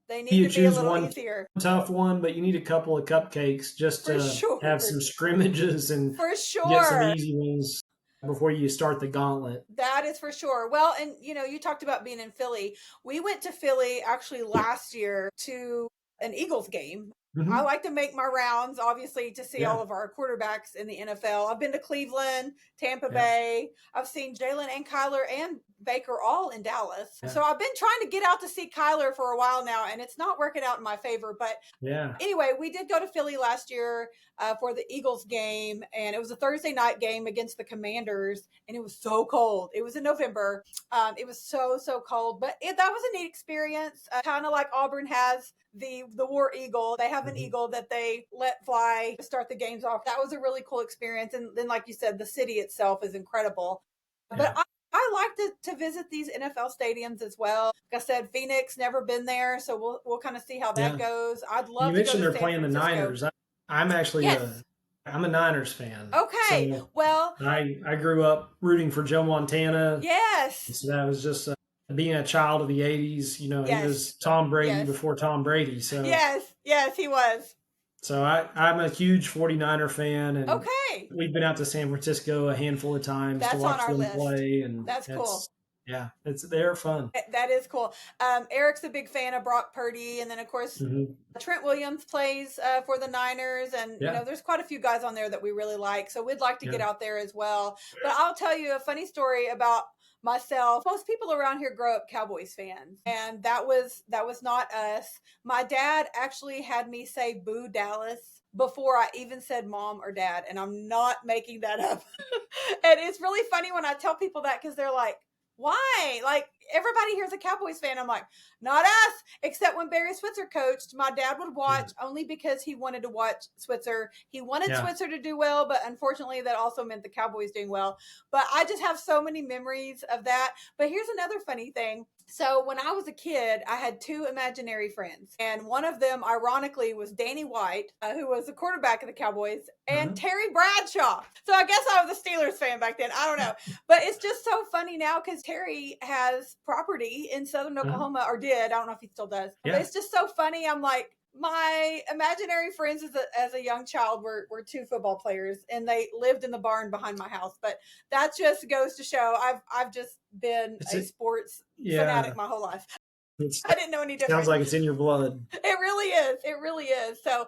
they need you to be a choose little one easier. tough one, but you need a couple of cupcakes just For to sure. have some scrimmages and For sure. get some easy ones before you start the gauntlet. That is for sure. Well, and you talked about being in Philly. We went to Philly actually last year to an Eagles game. I like to make my rounds, obviously, to see all of our quarterbacks in the NFL. I've been to Cleveland, Tampa Bay. I've seen Jalen and Kyler and Baker all in Dallas. So I've been trying to get out to see Kyler for a while now, and it's not working out in my favor. But anyway, we did go to Philly last year for the Eagles game, and it was a Thursday night game against the Commanders, and it was so cold. It was in November. It was so cold, but that was a neat experience. Kind of like Auburn has the War Eagle. They have an eagle that they let fly to start the games off. That was a really cool experience. And then, like you said, the city itself is incredible. But I like to visit these NFL stadiums as well. Like I said, Phoenix, never been there, so we'll kind of see how that goes. I'd love to go to San Francisco. You mentioned they're playing the Niners. I'm actually I'm a Niners fan. Okay, so well, I grew up rooting for Joe Montana. Yes. So that was just being a child of the 80s. He was Tom Brady before Tom Brady. So yes, he was. So I'm a huge 49er fan, and we've been out to San Francisco a handful of times to watch them play, and that's cool. Yeah, they're fun. That is cool. Eric's a big fan of Brock Purdy, and then of course Trent Williams plays for the Niners, and there's quite a few guys on there that we really like. So we'd like to get out there as well. But I'll tell you a funny story about myself. Most people around here grow up Cowboys fans, and that was not us. My dad actually had me say "Boo Dallas" before I even said mom or dad, and I'm not making that up. And it's really funny when I tell people that, because they're like, why? Like, everybody here's a Cowboys fan. I'm like, not us, except when Barry Switzer coached, my dad would watch only because he wanted to watch Switzer. He wanted Switzer to do well, but unfortunately that also meant the Cowboys doing well. But I just have so many memories of that. But here's another funny thing. So when I was a kid, I had 2 imaginary friends, and one of them, ironically, was Danny White, who was the quarterback of the Cowboys, and Terry Bradshaw. So I guess I was a Steelers fan back then. I don't know. But it's just so funny now, because Terry has property in Southern Oklahoma, or did. I don't know if he still does. But it's just so funny. I'm like, my imaginary friends as a young child were 2 football players, and they lived in the barn behind my house. But that just goes to show I've just been a sports fanatic my whole life. I didn't know any different. Sounds like it's in your blood. It really is. It really is. So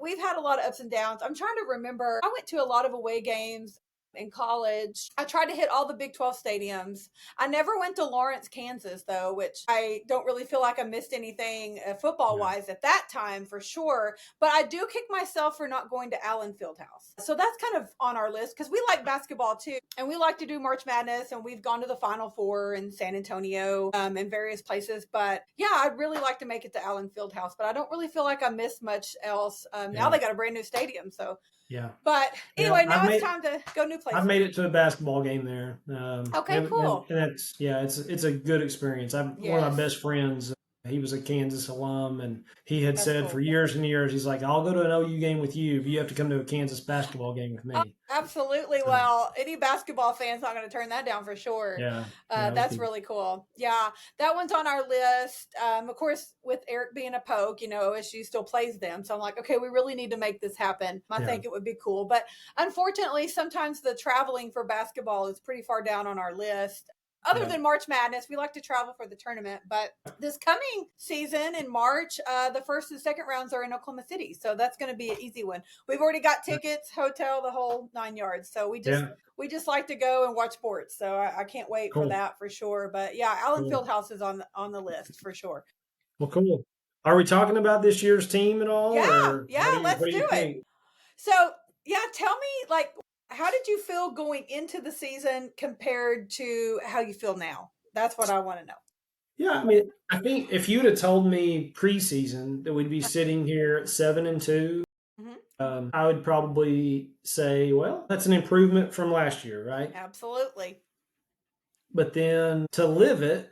we've had a lot of ups and downs. I'm trying to remember. I went to a lot of away games in college. I tried to hit all the Big 12 stadiums. I never went to Lawrence, Kansas, though, which I don't really feel like I missed anything football wise at that time, for sure. But I do kick myself for not going to Allen Fieldhouse. So that's kind of on our list, because we like basketball too, and we like to do March Madness, and we've gone to the Final Four in San Antonio and various places. But yeah, I'd really like to make it to Allen Fieldhouse, but I don't really feel like I missed much else. Now they got a brand new stadium, so yeah. But anyway, now it's time to go new places. I've made it to a basketball game there. Okay, cool. And it's a good experience. One of my best friends, he was a Kansas alum, and he had said for years and years, he's like, I'll go to an OU game with you, but you have to come to a Kansas basketball game with me. Absolutely. Well, any basketball fan's not going to turn that down for sure. That's really cool. Yeah, that one's on our list. Of course, with Eric being a Poke, OSU still plays them. So I'm like, okay, we really need to make this happen. I think it would be cool. But unfortunately, sometimes the traveling for basketball is pretty far down on our list. Other than March Madness, we like to travel for the tournament. But this coming season in March, the first and second rounds are in Oklahoma City. So that's going to be an easy one. We've already got tickets, hotel, the whole 9 yards. So we just like to go and watch sports. So I can't wait for that for sure. But yeah, Allen Fieldhouse is on the list for sure. Well, cool. Are we talking about this year's team at all? Yeah, let's do it. So tell me, how did you feel going into the season compared to how you feel now? That's what I want to know. Yeah, I mean, I think if you'd have told me preseason that we'd be sitting here at 7-2, I would probably say, well, that's an improvement from last year, right? Absolutely. But then to live it,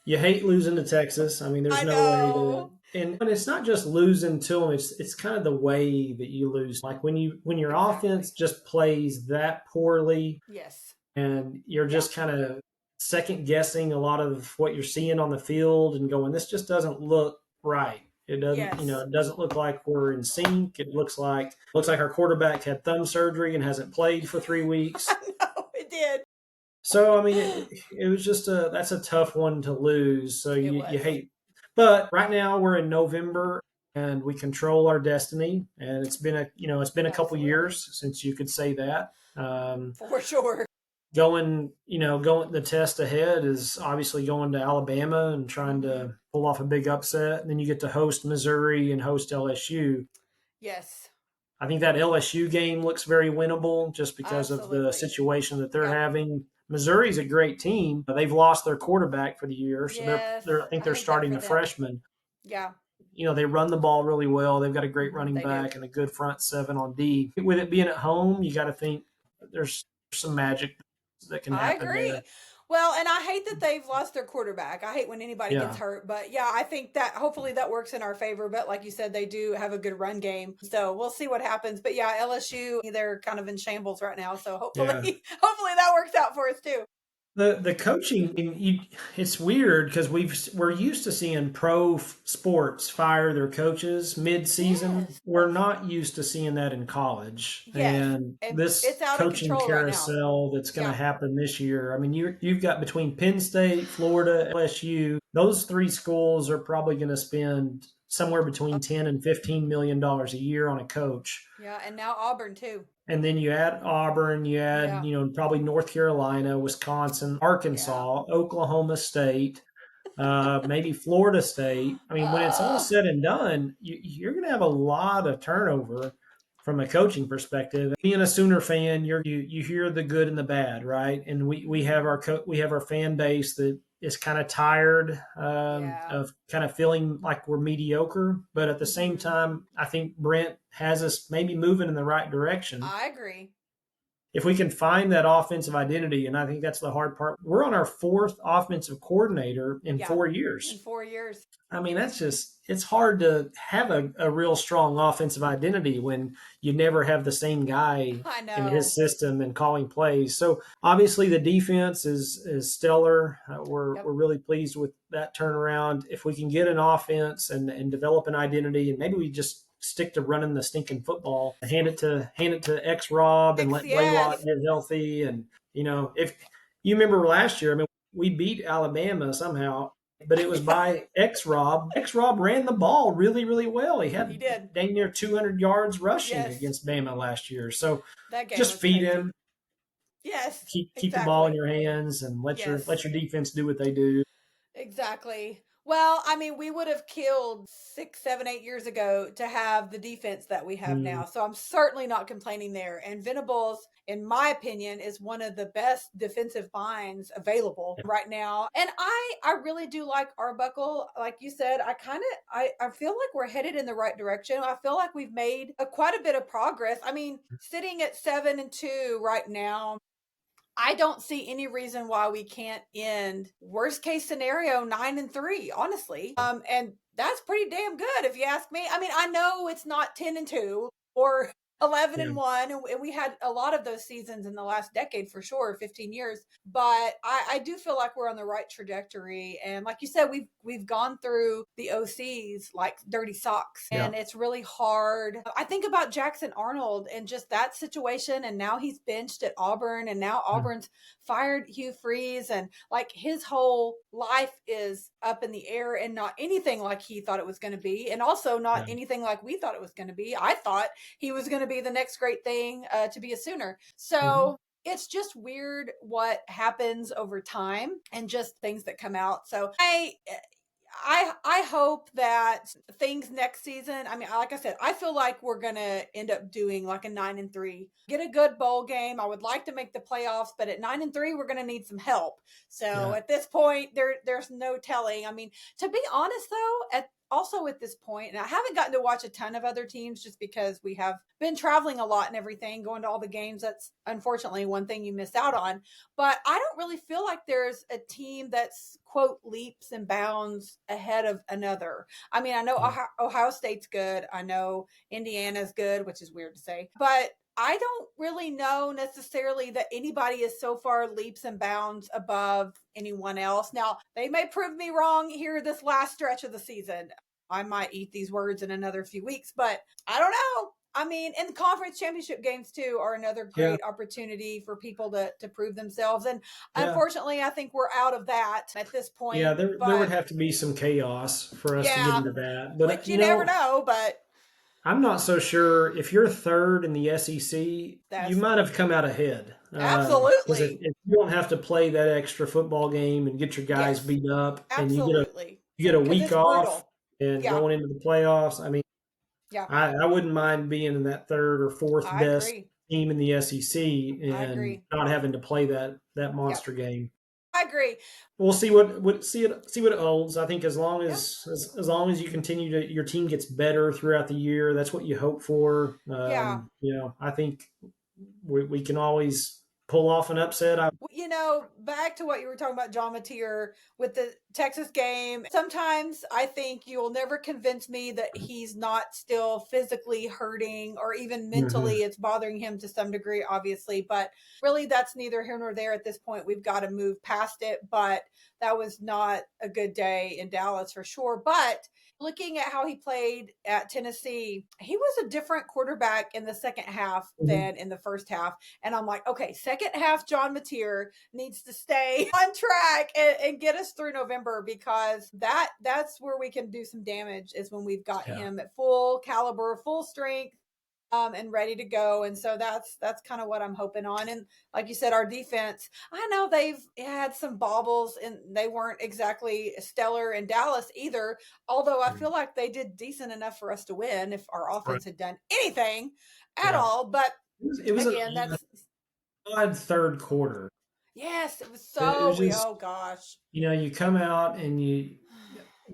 you hate losing to Texas. I mean, there's no way to. And it's not just losing to them; it's kind of the way that you lose. Like when your offense just plays that poorly, yes, and you're just kind of second guessing a lot of what you're seeing on the field and going, this just doesn't look right. It doesn't, it doesn't look like we're in sync. It looks like our quarterback had thumb surgery and hasn't played for 3 weeks. I know it did. So I mean, it was just that's a tough one to lose. So you hate, but right now we're in November and we control our destiny. And it's been a couple years since you could say that. For sure. Going the test ahead is obviously going to Alabama and trying to pull off a big upset. And then you get to host Missouri and host LSU. Yes. I think that LSU game looks very winnable just because of the situation that they're having. Missouri's a great team, but they've lost their quarterback for the year, so I think they're starting a freshman. Yeah. They run the ball really well. They've got a great running back and a good front seven on D. With it being at home, you got to think there's some magic that can happen there. Well, and I hate that they've lost their quarterback. I hate when anybody gets hurt, but yeah, I think that hopefully that works in our favor. But like you said, they do have a good run game, so we'll see what happens. But yeah, LSU, they're kind of in shambles right now, so hopefully that works out for us too. The coaching, it's weird because we're used to seeing pro sports fire their coaches mid-season. Yes. We're not used to seeing that in college. Yes. And this it's out coaching of control carousel that's going to happen this year. I mean, you've got between Penn State, Florida, LSU, those three schools are probably going to spend somewhere between 10 and $15 million a year on a coach. Yeah, and now Auburn too. And then you add Auburn, you add, probably North Carolina, Wisconsin, Arkansas, Oklahoma State, maybe Florida State. I mean, when it's all said and done, you're going to have a lot of turnover from a coaching perspective. Being a Sooner fan, you hear the good and the bad, right? And we have our fan base that is kind of tired of kind of feeling like we're mediocre. But at the same time, I think Brent has us maybe moving in the right direction. I agree. If we can find that offensive identity, and I think that's the hard part. We're on our fourth offensive coordinator in 4 years. In 4 years. I mean, it's hard to have a real strong offensive identity when you never have the same guy in his system and calling plays. So obviously the defense is stellar. We're really pleased with that turnaround. If we can get an offense and develop an identity, and maybe we just stick to running the stinking football, hand it to X Rob and let Blaylock get healthy. And if you remember last year, I mean, we beat Alabama somehow, but it was by X Rob. X Rob ran the ball really, really well. He did dang near 200 yards rushing against Bama last year. So just feed him. Yes. Keep the ball in your hands and let your defense do what they do. Exactly. Well, I mean, we would have killed 6, 7, 8 years ago to have the defense that we have now. So I'm certainly not complaining there. And Venables, in my opinion, is one of the best defensive minds available right now. And I really do like Arbuckle. Like you said, I feel like we're headed in the right direction. I feel like we've made quite a bit of progress. I mean, sitting at 7-2 right now, I don't see any reason why we can't end worst case scenario 9-3, honestly. And that's pretty damn good if you ask me. I mean, I know it's not 10-2 or 11-1, and we had a lot of those seasons in the last decade for sure, 15 years. But I do feel like we're on the right trajectory. And like you said, we've gone through the OCs like dirty socks, and it's really hard. I think about Jackson Arnold and just that situation, and now he's benched at Auburn, and now Auburn's fired Hugh Freeze, and like his whole life is up in the air and not anything like he thought it was going to be, and also not anything like we thought it was going to be. I thought he was going to be the next great thing to be a Sooner. So it's just weird what happens over time and just things that come out. So I hope that things next season, I mean, like I said, I feel like we're going to end up doing like a 9-3, get a good bowl game. I would like to make the playoffs, but at 9-3, we're going to need some help. So at this point, there's no telling. I mean, to be honest though, also at this point, and I haven't gotten to watch a ton of other teams just because we have been traveling a lot and everything, going to all the games. That's unfortunately one thing you miss out on. But I don't really feel like there's a team that's, quote, leaps and bounds ahead of another. I mean, I know Ohio State's good. I know Indiana's good, which is weird to say. But I don't really know necessarily that anybody is so far leaps and bounds above anyone else. Now, they may prove me wrong here this last stretch of the season. I might eat these words in another few weeks, but I don't know. I mean, and the conference championship games too are another great opportunity for people to prove themselves. And unfortunately, I think we're out of that at this point. Yeah, there would have to be some chaos for us to get into that. But which you never know, but I'm not so sure. If you're third in the SEC, you might have come out ahead. Absolutely. Because if you don't have to play that extra football game and get your guys beat up, absolutely. and you get a week off and going into the playoffs, I mean, I wouldn't mind being in that third or fourth best team in the SEC and not having to play that monster game. I agree. We'll see what it holds. I think as long as you continue to, your team gets better throughout the year. That's what you hope for. I think we can always pull off an upset. Back to what you were talking about, John Mateer, with the Texas game. Sometimes I think you'll never convince me that he's not still physically hurting or even mentally it's bothering him to some degree, obviously. But really, that's neither here nor there at this point. We've got to move past it. But that was not a good day in Dallas for sure. But looking at how he played at Tennessee, he was a different quarterback in the second half than in the first half. And I'm like, okay, second half, John Mateer needs to stay on track and get us through November, because that's where we can do some damage, is when we've got him at full caliber, full strength, and ready to go. And so that's kind of what I'm hoping on. And like you said, our defense, I know they've had some bobbles and they weren't exactly stellar in Dallas either, although I feel like they did decent enough for us to win if our offense had done anything at all. But it was again, that's odd third quarter. Yes, it was so oh gosh. You come out and you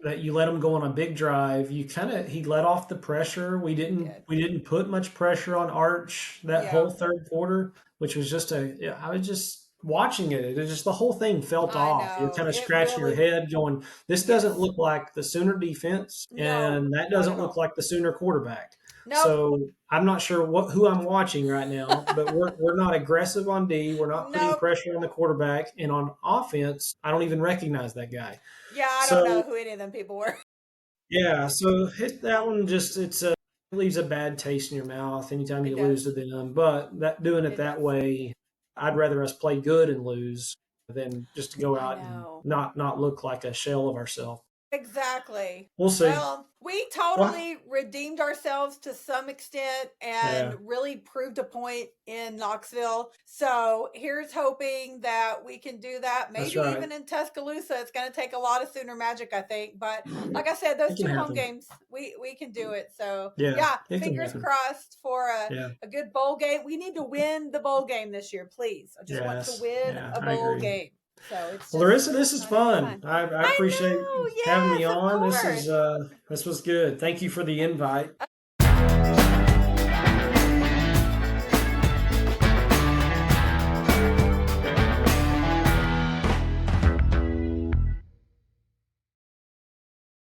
let him go on a big drive. He let off the pressure. We didn't put much pressure on Arch that whole third quarter, which was I was just watching it. It was just, the whole thing felt off. You're kind of scratching your head going, this doesn't look like the Sooner defense, and that doesn't look like the Sooner quarterback. Nope. So I'm not sure who I'm watching right now, but we're not aggressive on D. We're not putting pressure on the quarterback, and on offense, I don't even recognize that guy. Yeah, I don't know who any of them people were. Yeah, so that one it leaves a bad taste in your mouth anytime you lose to them. But doing it that way, I'd rather us play good and lose than just to go out and not look like a shell of ourselves. Exactly. We'll see. Well, we totally redeemed ourselves to some extent and really proved a point in Knoxville. So here's hoping that we can do that. Maybe even in Tuscaloosa. It's going to take a lot of Sooner magic, I think. But like I said, those two home games, we can do it. So fingers crossed for a good bowl game. We need to win the bowl game this year, please. I just want to win a bowl game. So it's Larissa, this is fun. I appreciate having me on. This was good. Thank you for the invite.